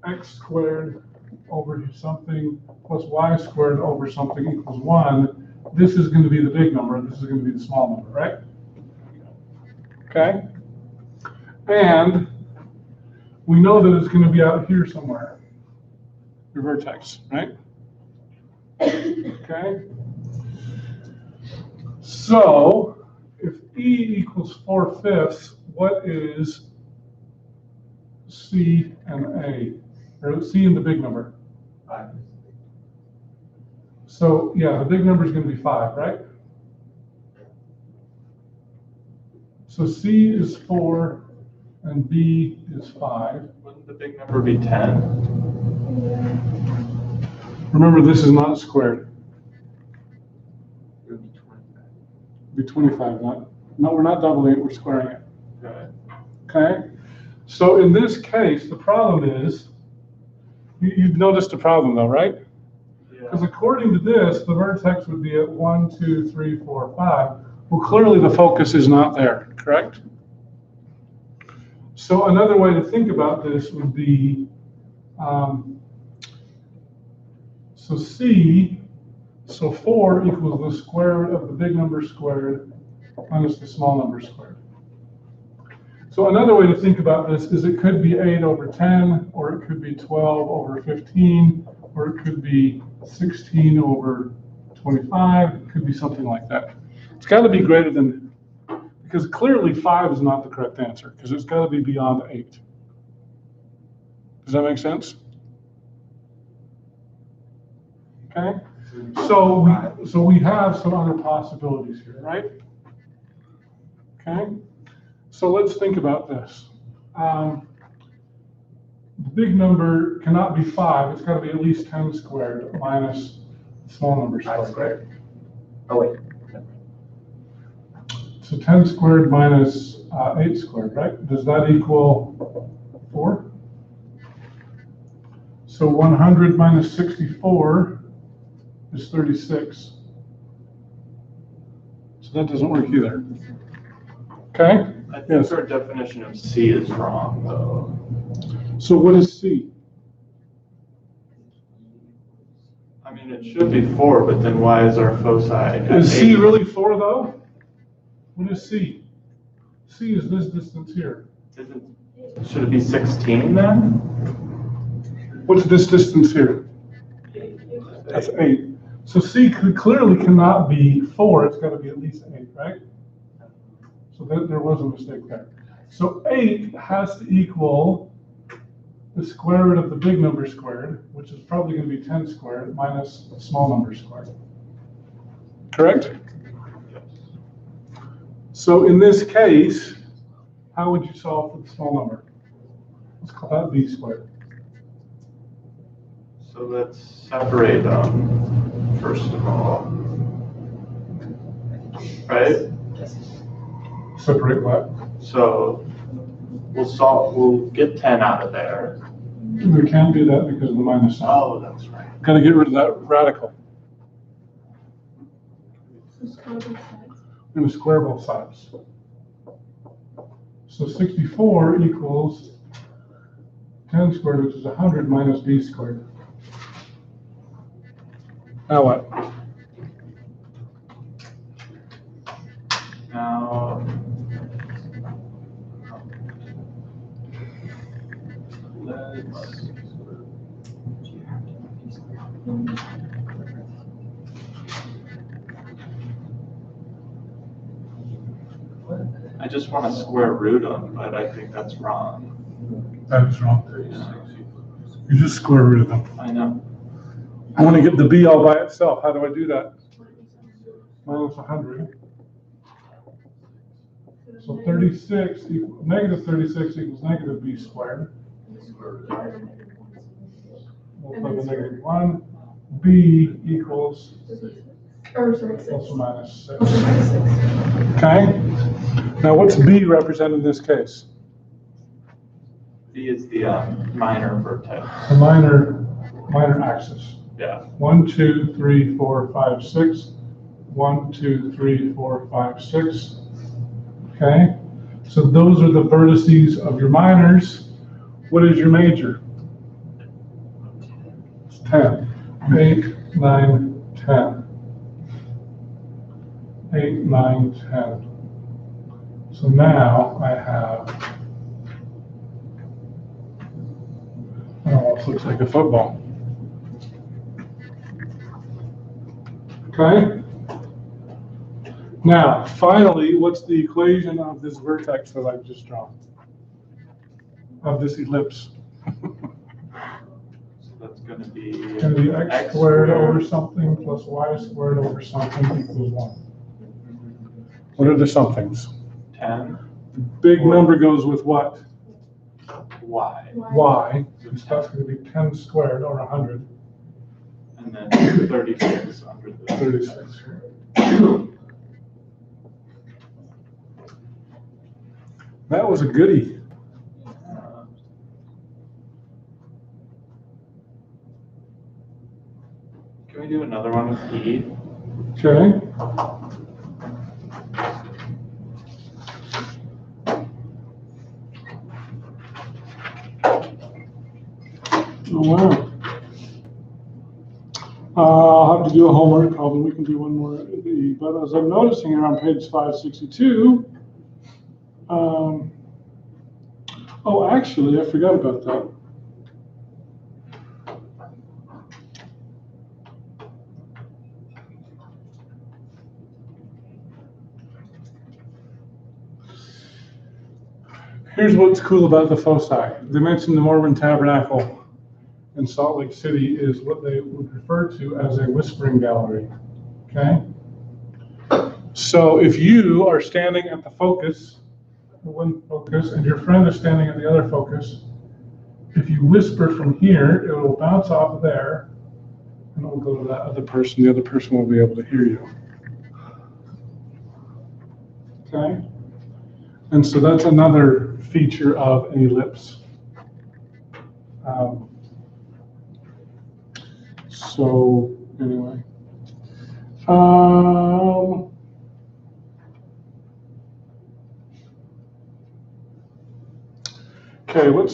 x squared over something plus y squared over something equals 1, this is going to be the big number, and this is going to be the small number, right? Okay? And we know that it's going to be out here somewhere, your vertex, right? Okay? So, if E equals 4/5, what is C and A? Or C and the big number? 5. So, yeah, the big number is going to be 5, right? So C is 4 and B is 5. Wouldn't the big number be 10? Remember, this is not squared. It would be 25. It'd be 25, no, we're not doubling it, we're squaring it. Right. Okay? So in this case, the problem is, you've noticed the problem though, right? Because according to this, the vertex would be at 1, 2, 3, 4, 5. Well, clearly the focus is not there, correct? So another way to think about this would be, so C, so 4 equals the square root of the big number squared minus the small number squared. So another way to think about this is it could be 8 over 10, or it could be 12 over 15, or it could be 16 over 25. It could be something like that. It's got to be greater than, because clearly 5 is not the correct answer, because it's got to be beyond 8. Does that make sense? Okay, so we have some other possibilities here, right? Okay, so let's think about this. The big number cannot be 5. It's got to be at least 10 squared minus small number 5 squared. squared. Oh, wait. So 10 squared minus 8 squared, right? Does that equal 4? So 100 minus 64 is 36. So that doesn't work either. Okay? I think Yes. our definition of C is wrong, though. So what is C? I mean, it should be 4, but then why is our foci at Is C 8? really 4 though? What is C? C is this distance here. Should it be 16 then? What's this distance here? That's 8. So C clearly cannot be 4. It's got to be at least 8, right? So there was a mistake there. So 8 has to equal the square root of the big number squared, which is probably going to be 10 squared, minus the small number squared. Correct? So in this case, how would you solve for the small number? Let's call that b squared. So let's separate them, first of all. Right? Separate what? So we'll get 10 out of there. We can't do that because of the minus sign. Oh, that's right. Got to get rid of that radical. We're going to square both sides. So 64 equals 10 squared, which is 100 minus b squared. Now what? Now, let's, I just want to square root them, but I think that's wrong. That is wrong. You just square root of them. I know. I want to get the b all by itself. How do I do that? Minus 100. So 36 equals, negative 36 equals negative b squared. Multiply by negative 1. B equals plus or minus 6. Okay? Now what's b represented in this case? B is the minor vertex. The minor axis. Yeah. 1, 2, 3, 4, 5, 6. 1, 2, 3, 4, 5, 6. Okay? So those are the vertices of your minors. What is your major? It's 10. 8, 9, 10. 8, 9, 10. So now I have, oh, this looks like a football. Okay? Now, finally, what's the equation of this vertex that I've just drawn? Of this ellipse? So that's going to be Going to be x squared over something plus y squared over something equals 1. What are the somethings? 10 The big number goes with what? y, Y. So that's going to be 10 squared or 100. and then 36 under the 36. That was a goodie. Can we do another one with E? Okay. Oh, wow. I'll have to do a homework problem. We can do one more. But as I'm noticing here on page 562, Oh, actually, I forgot about that. Here's what's cool about the foci. They mentioned the Mormon Tabernacle in Salt Lake City is what they would refer to as a whispering gallery, okay? So if you are standing at the focus, the one focus, and your friend is standing at the other focus, if you whisper from here, it will bounce off there, and it will go to that other person. The other person will be able to hear you. Okay? And so that's another feature of an ellipse. So anyway. Okay, we'll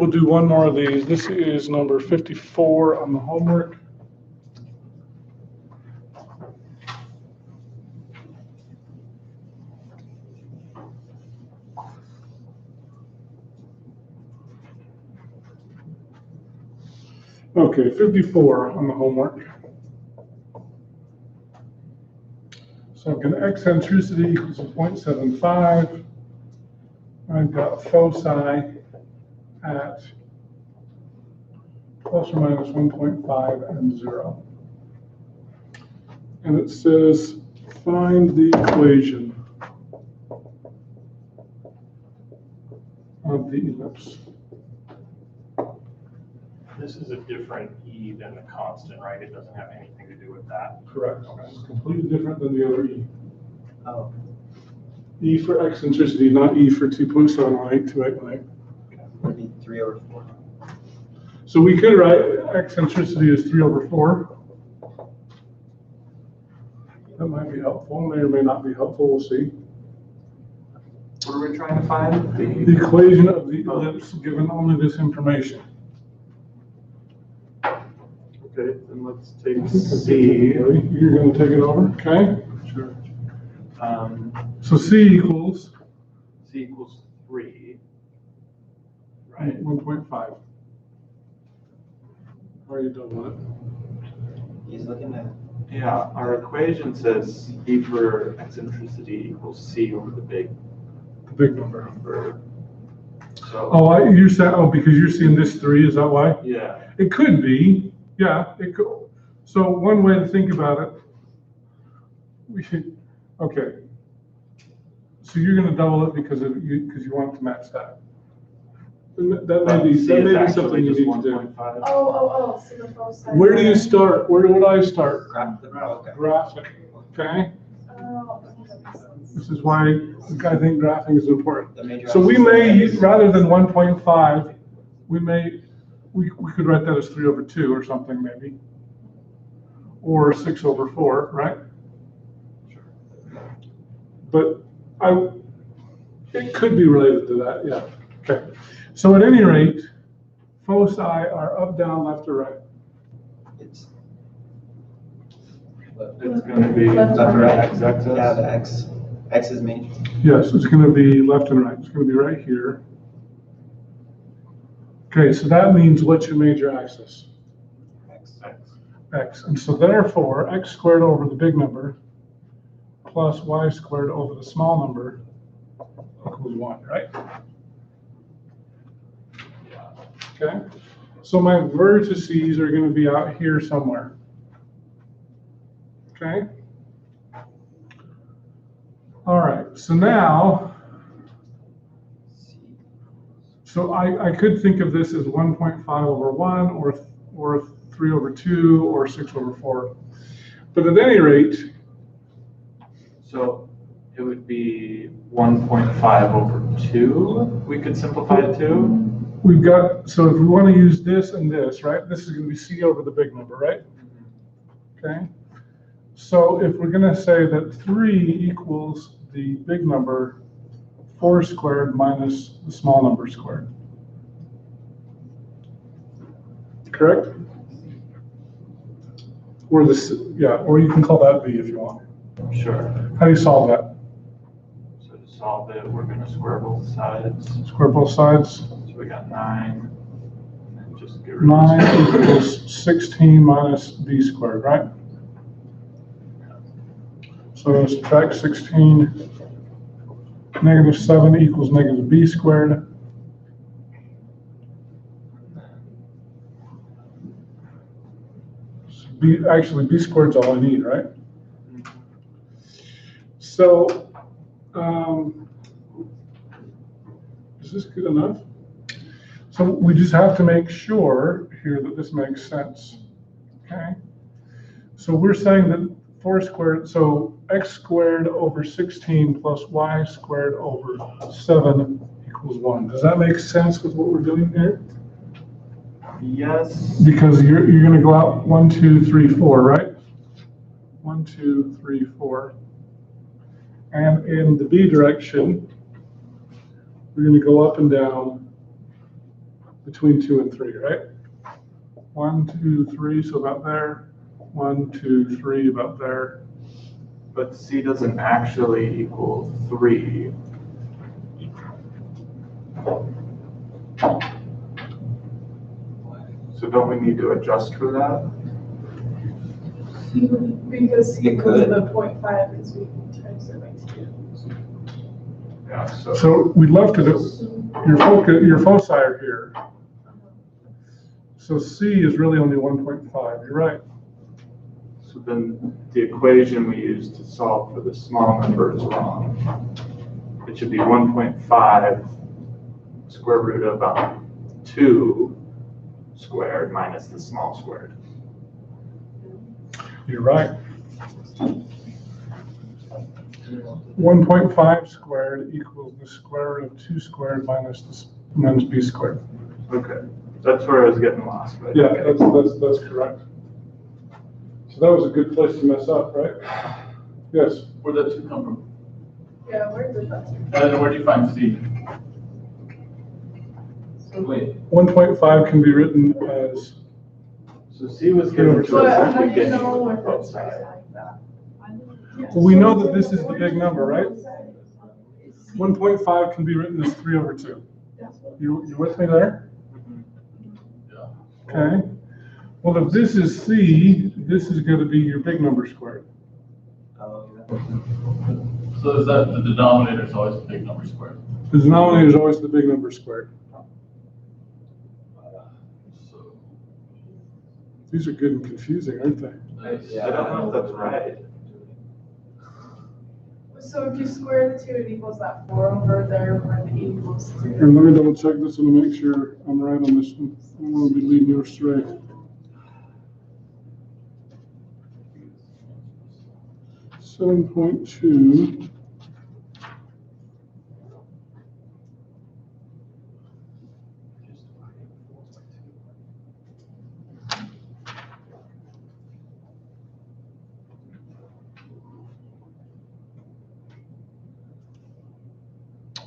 do one more of these. This is number 54 on the homework. Okay, 54 on the homework. So I've got eccentricity equals 0.75. I've got foci at plus or minus 1.5 and 0. And it says find the equation of the ellipse. This is a different E than the constant, right? It doesn't have anything to do with that. Correct. It's completely different than the other E. Oh, E for eccentricity, not E for 2.7182818. would be 3/4. So we could write eccentricity as 3/4. That might be helpful, may or may not be helpful, we'll see. What are we trying to find? The equation of the ellipse given only this information. Okay, then let's take C. You're going to take it over, okay? Sure. So C equals C equals 3. Right? 1.5. How are you doing with it? He's looking at, Yeah, our equation says E for eccentricity equals C over the big The big number. number. So, Oh, you said, because you're seeing this 3, is that why? yeah, It could be, yeah, it could. So one way to think about it, we should, okay. So you're going to double it because you want it to match that. And that may be C is something actually you just need to do. 1.5. Oh, so the foci. Where do you start? Where would I start? graph the, okay. Graphic, okay? Oh, that makes sense. This is why I think graphing is important. The major So we axis may, is- rather than 1.5, we could write that as 3/2 or something maybe. Or 6/4, right? Sure. But it could be related to that, yeah. Okay. So at any rate, foci are up, down, left, or right. It's It's going to be Left or right. x-axis. Yeah, the X. X is major. Yes, it's going to be left and right. It's going to be right here. Okay, so that means what's your major axis? X. X. And so therefore, x squared over the big number plus y squared over the small number equals 1, right? Okay, so my vertices are going to be out here somewhere. Okay? All right, so now, so I could think of this as 1.5/1 or 3/2 or 6/4. But at any rate, So it would be 1.5/2. We could simplify it to. we've got, so if we want to use this and this, right, this is going to be C over the big number, right? Okay. So if we're going to say that 3 equals the big number 4 squared minus the small number squared. Correct? Or or you can call that B if you want. Sure. How do you solve that? So just solve it, we're gonna square both sides. Square both sides. So we got 9, and then just get rid of 9 equals 16 minus b squared, right? So subtract 16, negative 7 equals negative b squared. Actually, b squared's all I need, right? So, is this good enough? So we just have to make sure here that this makes sense, okay? So we're saying that 4 squared, so x squared over 16 plus y squared over 7 equals 1. Does that make sense with what we're doing here? Yes. Because you're going to go out 1, 2, 3, 4, right? 1, 2, 3, 4. And in the b direction, we're going to go up and down between 2 and 3, right? 1, 2, 3, so about there. 1, 2, 3, about there. But c doesn't actually equal 3. So don't we need to adjust for that? Because It C equals could. the 0.5 because we times it by 2. Yeah, So we'd love to do, your foci are here. So C is really only 1.5, you're right. So then the equation we use to solve for the small number is wrong. It should be 1.5 square root of 2 squared minus the small squared. You're right. 1.5 squared equals the square root of 2 squared minus b squared. Okay, that's where I was getting lost. But Yeah, okay. that's correct. So that was a good place to mess up, right? Yes. Where'd that 2 come from? Yeah, where did that? And where'd you find C? Wait, 1.5 can be written as, So C was given to But us at how the do you beginning know of if both it's sides. like that? well, we know that this is the big number, right? 1.5 can be written as 3 over 2. You with me there? yeah. Okay. Well, if this is C, this is going to be your big number squared. So is that the denominator is always the big number squared? The denominator is always the big number squared. So These are good and confusing, aren't they? that's, I don't know if that's right. So if you square the 2, it equals that 4 over there where the equals 2. And let me double check this one to make sure I'm right on this one. I don't want to be leading you astray. 7.2.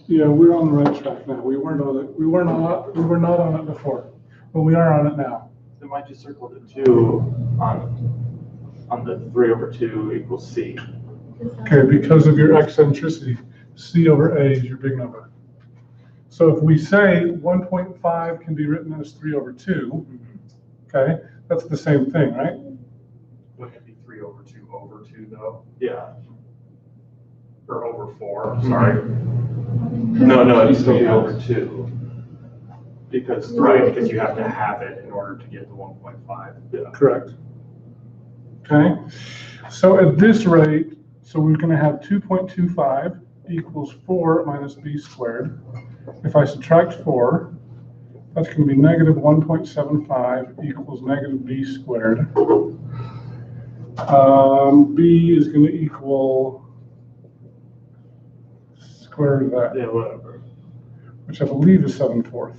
Yeah, we're on the right track now. We weren't on it. We were not on it before, but we are on it now. Then why'd you circle the 2 on the 3 over 2 equals C? Okay, because of your eccentricity, C over A is your big number. So if we say 1.5 can be written as 3 over 2, okay, that's the same thing, right? Wouldn't it be 3 over 2 over 2 though? Yeah. Or over 4, sorry. No, it'd still be over 2. Because Right, because you have to have it in order to get the 1.5. Yeah. Correct. Okay, so at this rate, so we're going to have 2.25 equals 4 minus b squared. If I subtract 4, that's going to be negative 1.75 equals negative b squared. B is going to equal square root of that, Yeah, whatever. which I believe is 7/4.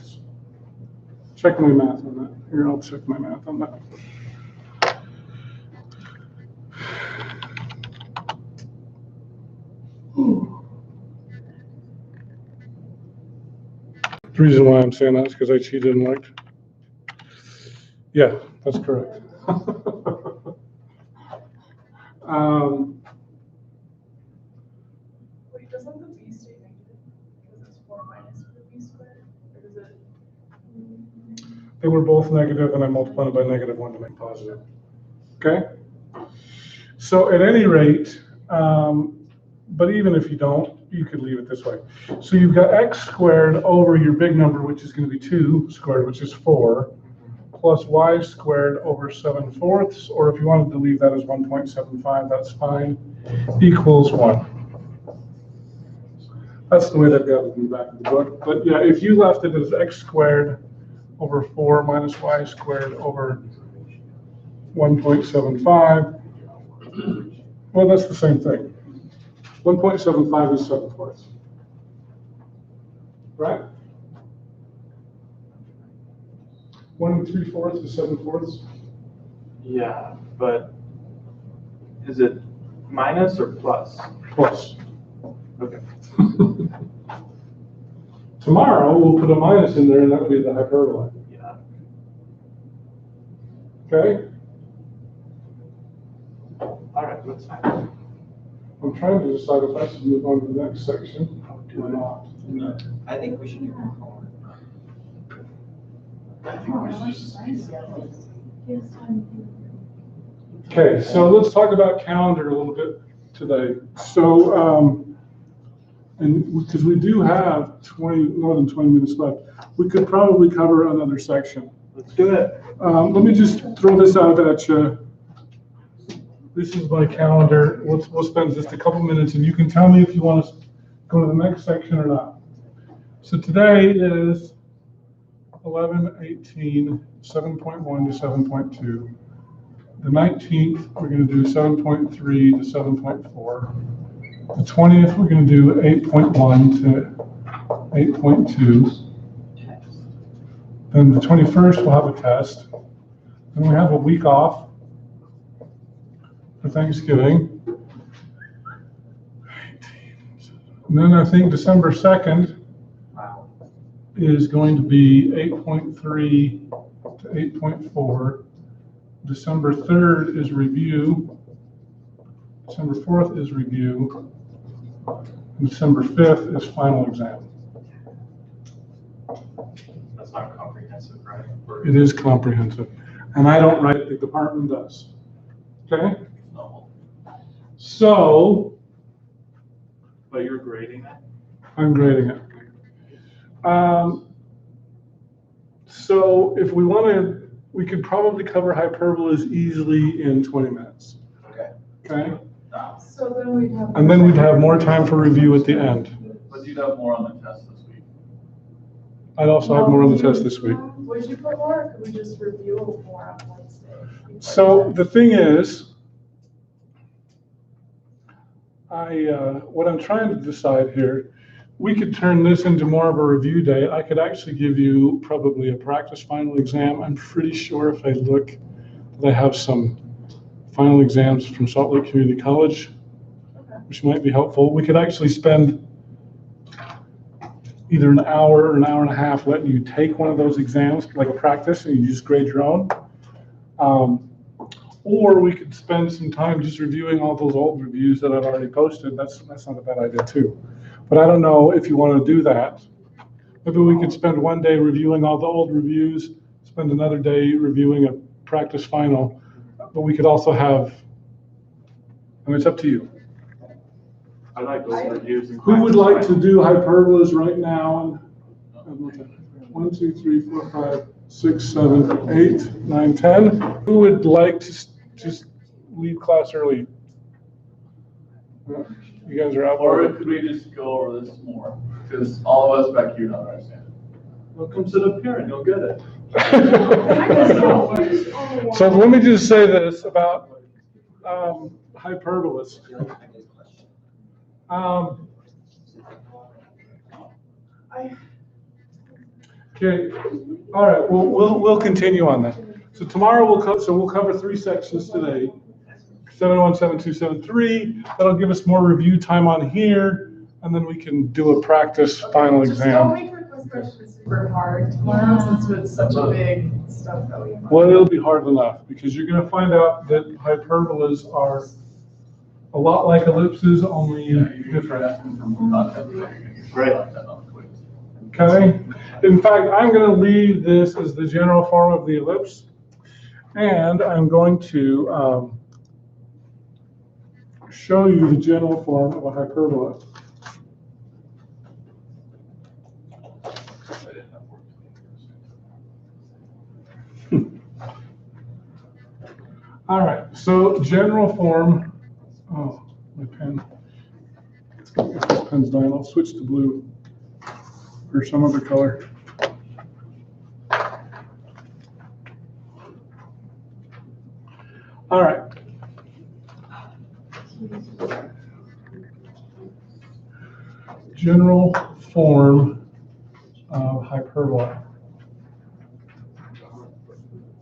Check my math on that. Here, I'll check my math on that. The reason why I'm saying that is because I cheated and liked. Yeah, that's correct. Wait, doesn't the B statement They were both negative, and I multiplied it by -1 to make positive. Okay? So at any rate, but even if you don't, you could leave it this way. So you've got x squared over your big number, which is going to be 2 squared, which is 4, plus y squared over 7/4, or if you wanted to leave that as 1.75, that's fine, equals 1. That's the way they've got it in the back of the book. But yeah, if you left it as x squared over 4 minus y squared over 1.75, well, that's the same thing. 1.75 is 7/4. Right? 1 3/4 is 7/4. Yeah, but is it minus or plus? Plus. Okay. Tomorrow, we'll put a minus in there, and that'll be the hyperbola. Yeah. Okay? All right, let's fine. I'm trying to decide if I should move on to the next section or not. No, I think we should do homework. Okay, so let's talk about calendar a little bit today. So, and because we do have more than 20 minutes left, we could probably cover another section. Let's do it. Let me just throw this out at you. This is my calendar. We'll spend just a couple minutes, and you can tell me if you want to go to the next section or not. So today is 11/18, 7.1 to 7.2. The 19th, we're going to do 7.3 to 7.4. The 20th, we're going to do 8.1 to 8.2. Then the 21st, we'll have a test. Then we have a week off for Thanksgiving. And then I think December 2nd is going to be 8.3 to 8.4. December 3rd is review. December 4th is review. And December 5th is final exam. That's not comprehensive, right? It is comprehensive. And I don't write it, the department does. Okay? No. So, But you're grading it? I'm grading it. So if we wanted, we could probably cover hyperbolas easily in 20 minutes. Okay. Okay? So then we'd have. And then we'd have more time for review at the end. But you'd have more on the test this week. I'd also have more on the test this week. Would you put more, or could we just review more on Wednesday? So the thing is, what I'm trying to decide here, we could turn this into more of a review day. I could actually give you probably a practice final exam. I'm pretty sure if I look, that I have some final exams from Salt Lake Community College, which might be helpful. We could actually spend either an hour or an hour and a half letting you take one of those exams, like a practice, and you just grade your own. Or we could spend some time just reviewing all those old reviews that I've already posted. That's not a bad idea too. But I don't know if you want to do that. Maybe we could spend one day reviewing all the old reviews, spend another day reviewing a practice final. But we could also have, I mean, it's up to you. I like those reviews. and Who would practice like to do hyperbolas right now? 1, 2, 3, 4, 5, 6, 7, 8, 9, 10. Who would like to just leave class early? You guys are out. Or could we just go over this more? Because all of us back here don't understand. Well, come sit up here and you'll get it. So let me just say this about hyperbolas. Okay, all right, we'll continue on that. So tomorrow we'll cover 3 sections today. 7.1, 7.2, 7.3. That'll give us more review time on here, and then we can do a practice final Just don't exam. make our quiz questions super hard tomorrow, since it's such a big stuff that we have. Well, it'll be hard enough, because you're gonna find out that hyperbolas are a lot like ellipses, only different. Asking for more content. Great. Content on the quiz. Okay? In fact, I'm going to leave this as the general form of the ellipse, and I'm going to show you the general form of a hyperbola. All right, so general form, oh, my pen. If this pen's dying, I'll switch to blue or some other color. All right. General form of hyperbola.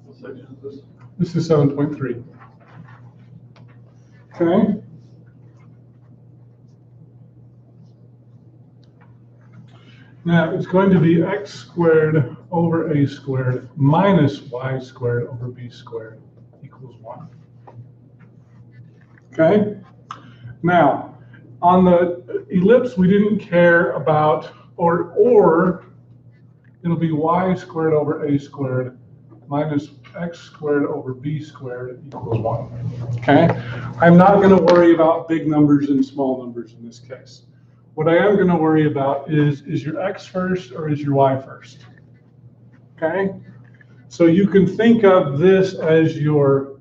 What section is this? This is 7.3. Okay. Now it's going to be x squared over a squared minus y squared over b squared equals 1. Okay? Now, on the ellipse, we didn't care about, or it'll be y squared over a squared minus x squared over b squared equals 1. Okay? I'm not going to worry about big numbers and small numbers in this case. What I am going to worry about is your x first or is your y first? Okay? So you can think of this as your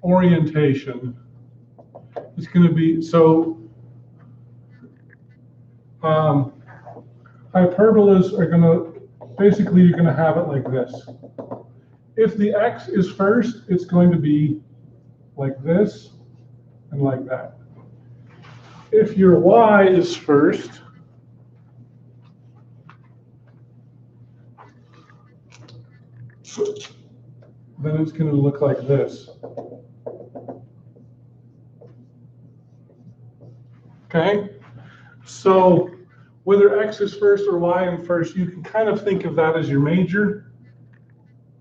orientation. It's going to be, so hyperbolas are going to, basically you're going to have it like this. If the x is first, it's going to be like this and like that. If your y is first, then it's going to look like this. Okay? So whether x is first or y in first, you can kind of think of that as your major.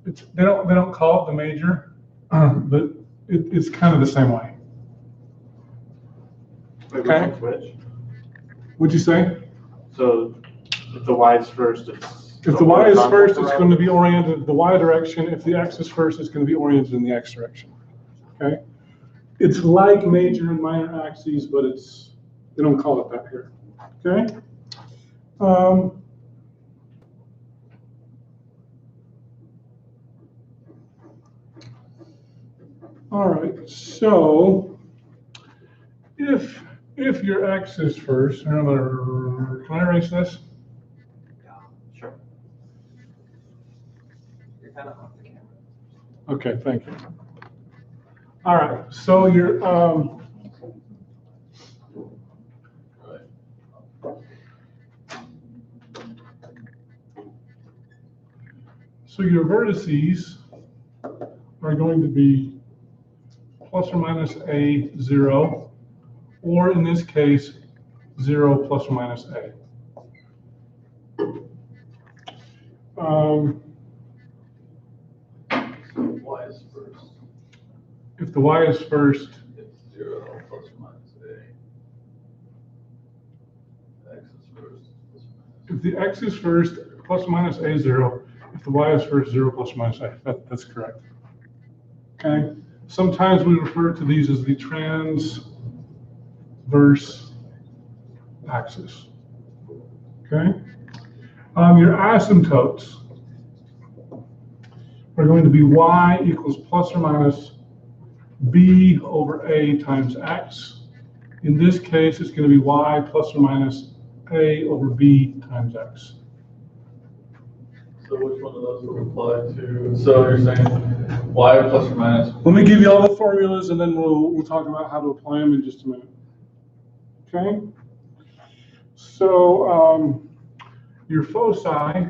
They don't call it the major, but it's kind of the same way. Okay. Which? What'd you say? So if the y is first, If the y is first, it's going to be oriented in the y direction. If the x is first, it's going to be oriented in the x direction. Okay? It's like major and minor axes, but they don't call it that here. Okay? All right, so if your x is first, remember, can I erase this? Yeah, sure. You're kind of off the camera. Okay, thank you. All right, so your your vertices are going to be plus or minus a 0, or in this case, 0 plus or minus a. So y is first. If the y is first, It's 0 plus or minus a. X is first. if the x is first, plus or minus a 0. If the y is first, 0 plus or minus a. That's correct. Okay. Sometimes we refer to these as the transverse axis. Okay. Your asymptotes are going to be y equals plus or minus b over a times x. In this case, it's going to be y plus or minus a over b times x. So which one of those would apply to? So you're saying y plus or minus? Let me give you all the formulas, and then we'll talk about how to apply them in just a minute. Okay. So your foci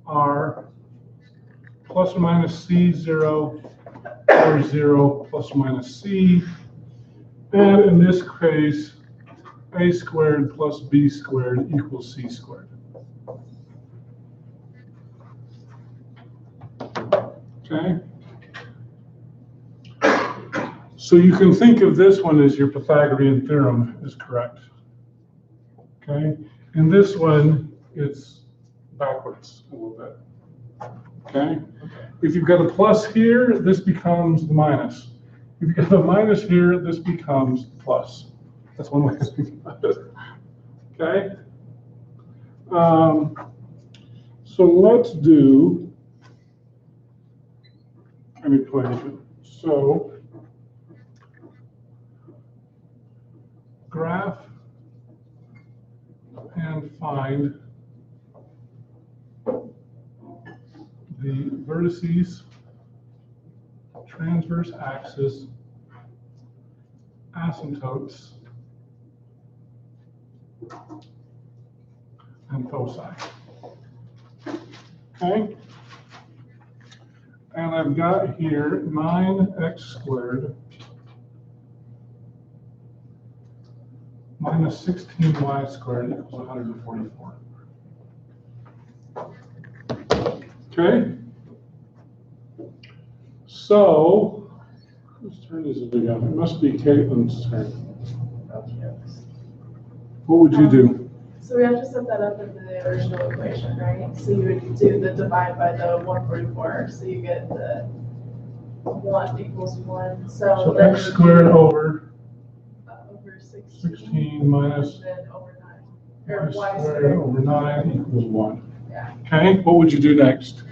are plus or minus C0 or 0 plus or minus C, and in this case, a squared plus b squared equals c squared. Okay. So you can think of this one as your Pythagorean theorem is correct. Okay. And this one it's backwards a little bit. Okay? If you've got a plus here, this becomes the minus. If you've got a minus here, this becomes plus. That's one way to think about it. Okay? So let's do an equation. So graph and find the vertices, transverse axis, asymptotes, and foci. Okay? And I've got here 9x squared minus 16y squared equals 144. Okay? So, whose turn is it again? It must be Caitlin's turn. What would you do? So we have to set that up in the original equation, right? So you would do the divide by the 144, so you get the 1 equals 1. So x squared over over 16 minus and then over 9. Or y y squared squared. over 9 equals 1. Yeah. Okay, what would you do next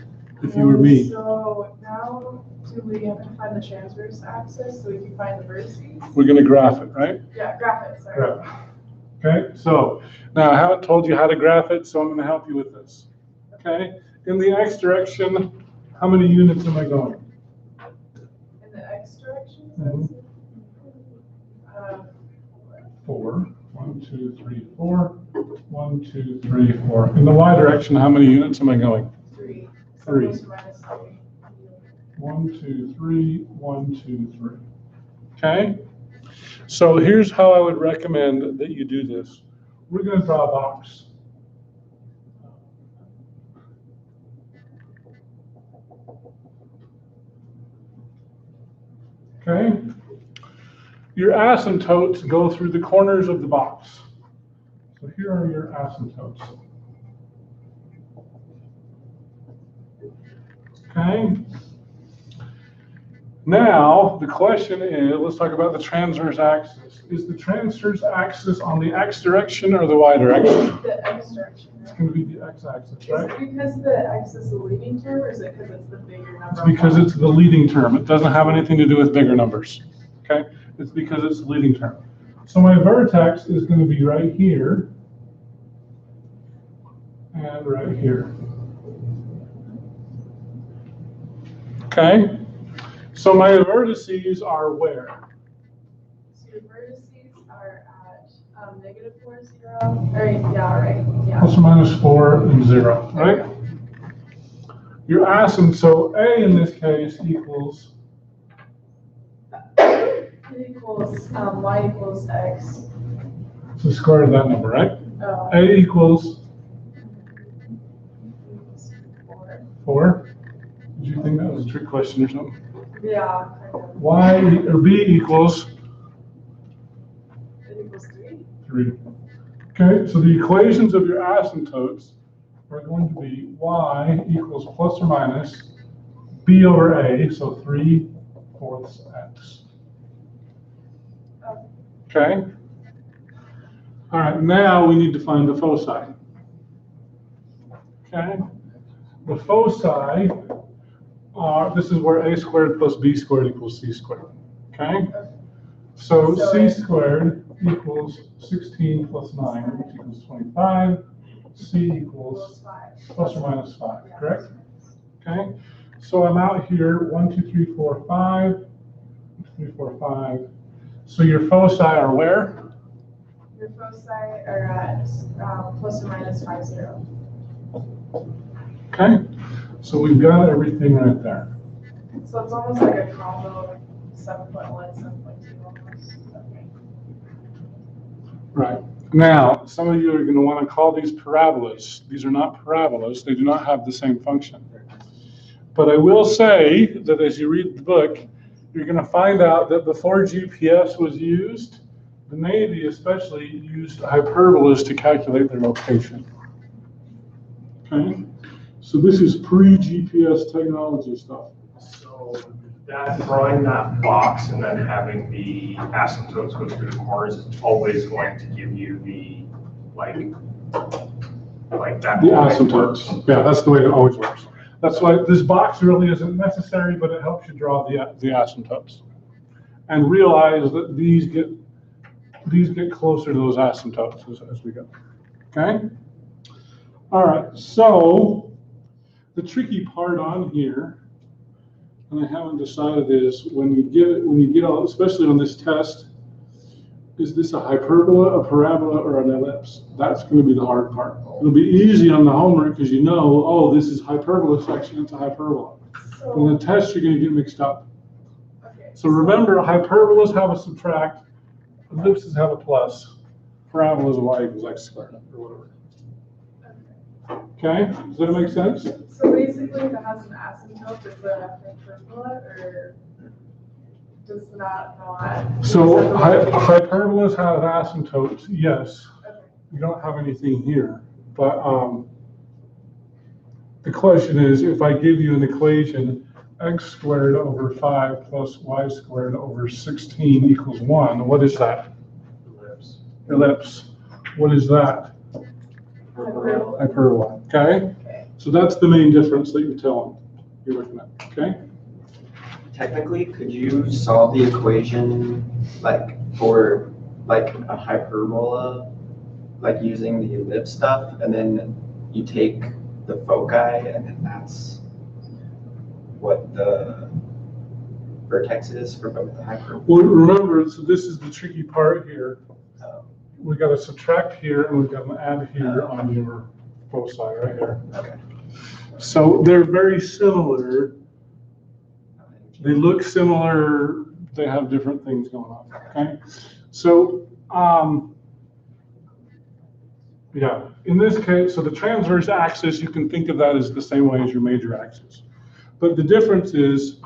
if you were me? So now do we have to find the transverse axis so we can find the vertices? We're going to graph it, right? Yeah, graph it, sorry. Graph. Okay, so now I haven't told you how to graph it, so I'm going to help you with this. Okay, in the x direction, how many units am I going? In the x direction? Mhm. 4. 1, 2, 3, 4. 1, 2, 3, 4. In the y direction, how many units am I going? 3. So 3. plus or minus 3. 1, 2, 3, 1, 2, 3. Okay? So here's how I would recommend that you do this. We're going to draw a box. Okay? Your asymptotes go through the corners of the box. So here are your asymptotes. Okay? Now, the question is, let's talk about the transverse axis. Is the transverse axis on the x direction or the y direction? The x direction, It's right? going to be the x-axis, Is right? it because the x is the leading term, or is it because it's the bigger number? of Because lines? it's the leading term. It doesn't have anything to do with bigger numbers. Okay? It's because it's the leading term. So my vertex is going to be right here and right here. Okay? So my vertices are where? So your vertices are at -4, 0, or yeah, right, yeah. Plus or minus 4 and 0, right? Your asymptote, so A in this case equals, It equals, y equals x. the square of that number, right? A equals 4. 4. Did you think that was a trick question or something? Yeah, kind of. Y or B equals It equals 3. 3. Okay, so the equations of your asymptotes are going to be y equals plus or minus b over a, so 3/4 x. Okay? All right, now we need to find the foci. Okay? The foci are, this is where a squared plus b squared equals c squared. Okay? So c squared equals 16 plus 9, which equals 25. C equals 5. plus or minus 5, correct? Okay? So I'm out here 1, 2, 3, 4, 5. 3, 4, 5. So your foci are where? Your foci are at plus or minus 5, 0. Okay? So we've got everything right there. So it's almost like a combo of 7.1, 7.2 almost. Okay. Right. Now, some of you are going to want to call these parabolas. These are not parabolas. They do not have the same function. But I will say that as you read the book, you're going to find out that before GPS was used, the Navy especially used hyperbolas to calculate their location. Okay? So this is pre-GPS technology stuff. So that drawing that box and then having the asymptotes go through the corners is always going to give you the, like that. The asymptotes. Yeah, that's the way it always works. That's why this box really isn't necessary, but it helps you draw the asymptotes. And realize that these get closer to those asymptotes as we go. Okay? All right, so the tricky part on here, and I haven't decided, is when you get all, especially on this test, is this a hyperbola, a parabola, or an ellipse? That's going to be the hard part. It'll be easy on the homework because you know, oh, this is hyperbola section, it's a hyperbola. But in the test, you're going to get mixed up. So remember, hyperbolas have a subtract, ellipses have a plus, parabolas y equals x squared, or whatever. Okay, does that make sense? So basically, if it has an asymptote, is it a hyperbola, or does that not? So hyperbolas have asymptotes, yes. Okay. You don't have anything here, but the question is, if I give you an equation, x squared over 5 plus y squared over 16 equals 1, what is that? Ellipse. Ellipse. What is that? Hyperbola. Hyperbola, okay? Okay. So that's the main difference that you're looking at, okay? Technically, could you solve the equation like for like a hyperbola, like using the ellipse stuff, and then you take the foci, and then that's what the vertex is for both the hyperbola? Well, remember, so this is the tricky part here. Oh, We got to subtract here and we've got to add here on your foci right here. okay. So they're very similar. They look similar. They have different things going on. Okay. So, yeah, in this case, so the transverse axis, you can think of that as the same way as your major axis. But the difference is,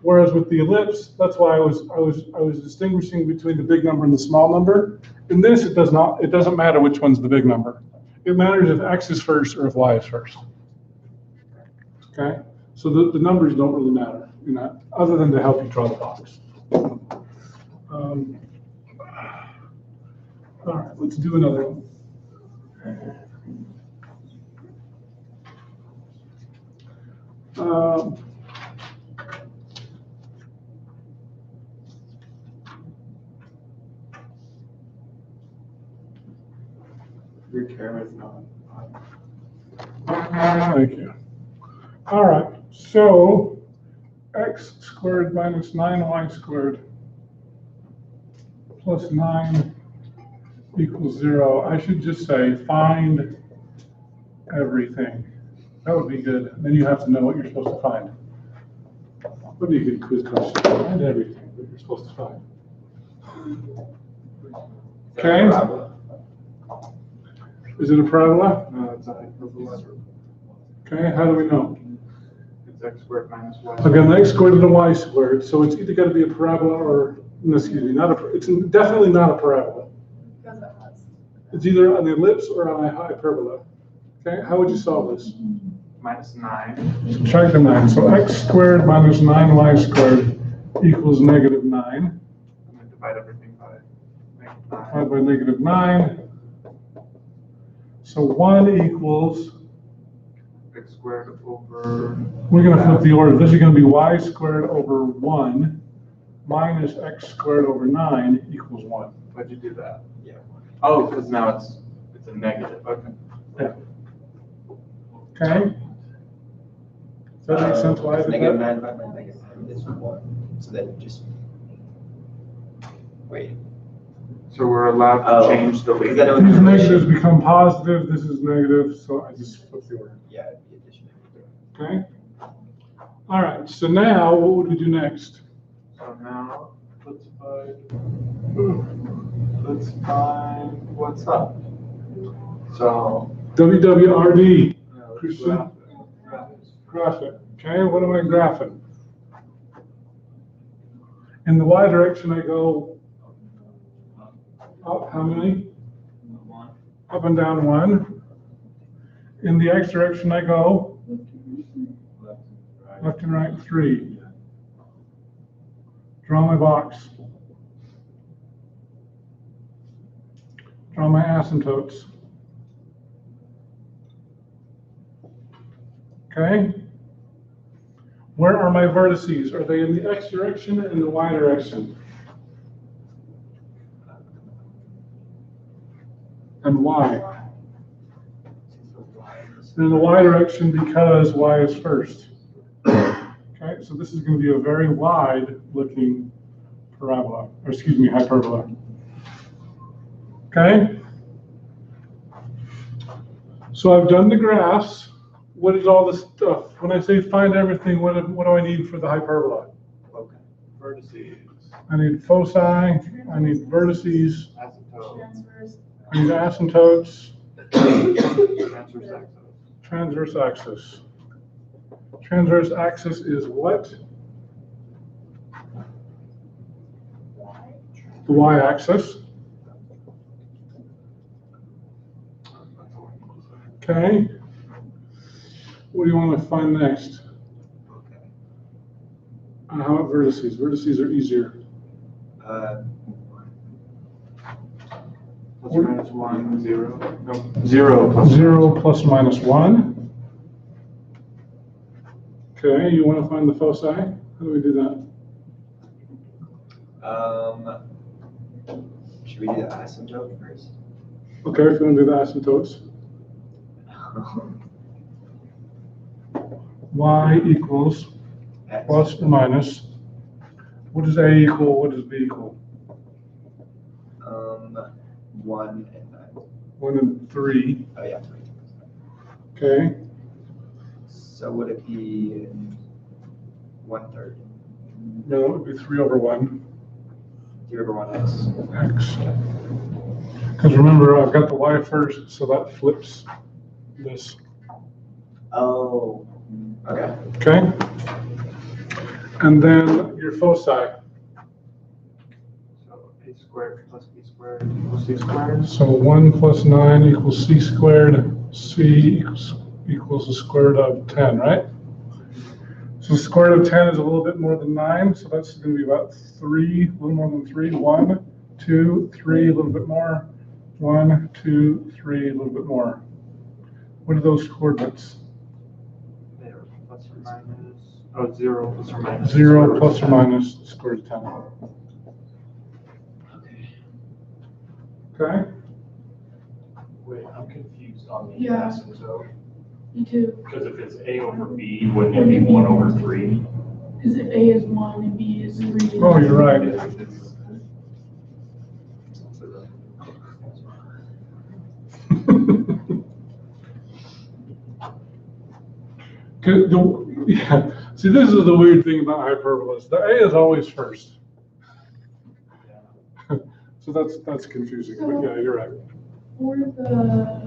whereas with the ellipse, that's why I was distinguishing between the big number and the small number. In this, it doesn't matter which one's the big number. It matters if x is first or if y is first. Okay? So the numbers don't really matter, other than to help you draw the box. All right, let's do another one. Your camera's not on. Thank you. All right, so x squared minus 9y squared plus 9 equals 0. I should just say find everything. That would be good. Then you have to know what you're supposed to find. Would be a good quiz question. Find everything that you're supposed to find. Okay. Is it a parabola? No, it's a hyperbola. Okay, how do we know? It's x squared minus y. Again, x squared and a y squared, so it's either got to be a parabola or, no, excuse me, it's definitely not a parabola. Because it has. It's either an ellipse or on a hyperbola. Okay, how would you solve this? Minus 9. Subtract the 9, so x squared minus 9y squared equals negative 9. And then divide everything by negative 9. Divided by negative 9. So 1 equals, X squared over. we're going to flip the order. This is going to be y squared over 1 minus x squared over 9 equals 1. Why'd you do that? Yeah. Oh, because now it's a negative. Okay. Yeah. Okay? Does that make sense why I did Negative that? 9 divided by negative 9 is 1. So then you just wait. So we're allowed to Oh. change the Is leading. that a- These negatives become positive, this is negative, so I just flip the order. Yeah, the addition. Okay? All right, so now what would we do next? So now let's find what's up. So WWRD, let's Christian? graph it. graph it. Okay, what am I graphing? In the y direction, I go up how many? Up and down 1. In the X direction I go, Right. left and right 3. Draw my box. Draw my asymptotes. Okay? Where are my vertices? Are they in the X direction or in the Y direction? And why? In the Y direction because Y is first. Okay, so this is going to be a very wide looking parabola, or excuse me, hyperbola. Okay? So I've done the graphs. What is all this stuff? When I say find everything, what do I need for the hyperbola? Okay. Vertices. I need foci, I need vertices, Asymptote. Transfers. I need asymptotes, Transverse axis. transverse axis. Transverse axis is what? The y-axis. Okay. What do you want to find next? How about vertices? Vertices are easier. Plus or minus 1, 0. No, 0 plus 0 plus or minus 1. Okay, you want to find the foci? How do we do that? Should we do the asymptote first? Okay, if you want to do the asymptotes. Y equals plus or minus. What does A equal? What does B equal? 1 and 9. 1 and 3. Oh yeah, 3. Okay. So would it be 1/3? No, it would be 3 over 1 3 over 1x. x. Because remember, I've got the y first, so that flips this. Oh, okay. Okay. And then your foci. So a squared plus b squared equals c squared. So 1 plus 9 equals c squared. C equals the square root of 10, right? So the square root of 10 is a little bit more than 9, so that's going to be about 3, a little more than 3. 1, 2, 3, a little bit more. 1, 2, 3, a little bit more. What are those coordinates? There, plus or minus. Oh, 0 plus or minus. 0 plus or minus the square root of 10. Okay? Wait, I'm confused on the Yeah. asymptote. Me too. Because if it's A over B, wouldn't it be 1 over 3? Because if A is 1 and B is 3. Oh, you're right. Yeah. See, this is the weird thing about hyperbolas. The A is always first. So that's confusing, but yeah, you're right. For the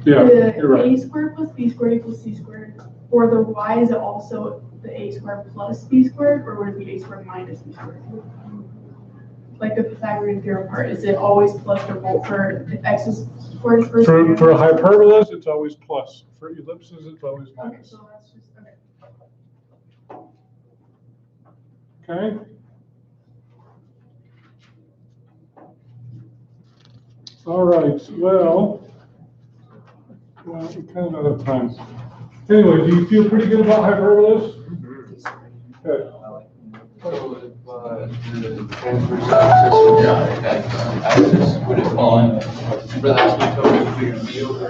Yeah, the you're right. A squared plus B squared equals C squared. For the Y, is it also the A squared plus B squared, or would it be A squared minus B squared? Like the Pythagorean theorem part, is it always plus or both for if X is squared is first? For hyperbolas, it's always plus. For ellipses, it's always Okay, minus. so that's just, okay. Okay? All right, well, we kind of out of time. Anyway, do you feel pretty good about hyperbolas? Good. So if the transverse axis axis would it fall in for the asymptote to be over A?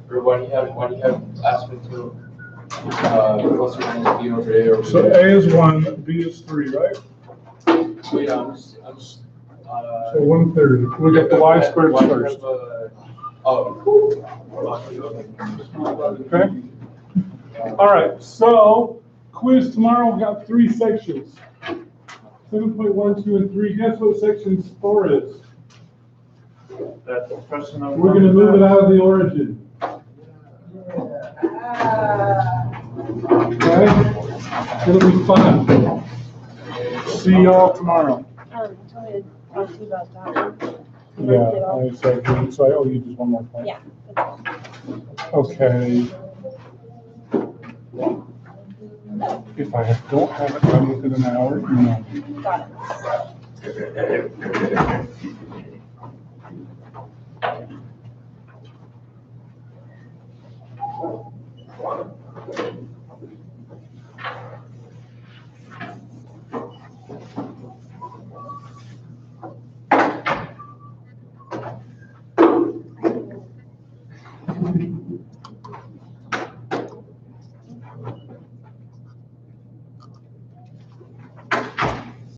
Or why do you have asymptote plus or minus b over A? Or So A is 1, B is 3, right? So yeah, I'm just So 1/3. We got the y squared why do you first. have Okay? All right, so quiz tomorrow, we've got 3 sections. 7.1, 2, and 3. Guess what section 4 is? That's question number. We're gonna move it out of the origin. Okay? It'll be fun. See y'all tomorrow. Tell me to talk to you about that. Worked it all. So I owe you just one more point. Yeah. Okay. If I don't have it done within an hour, no. Got it.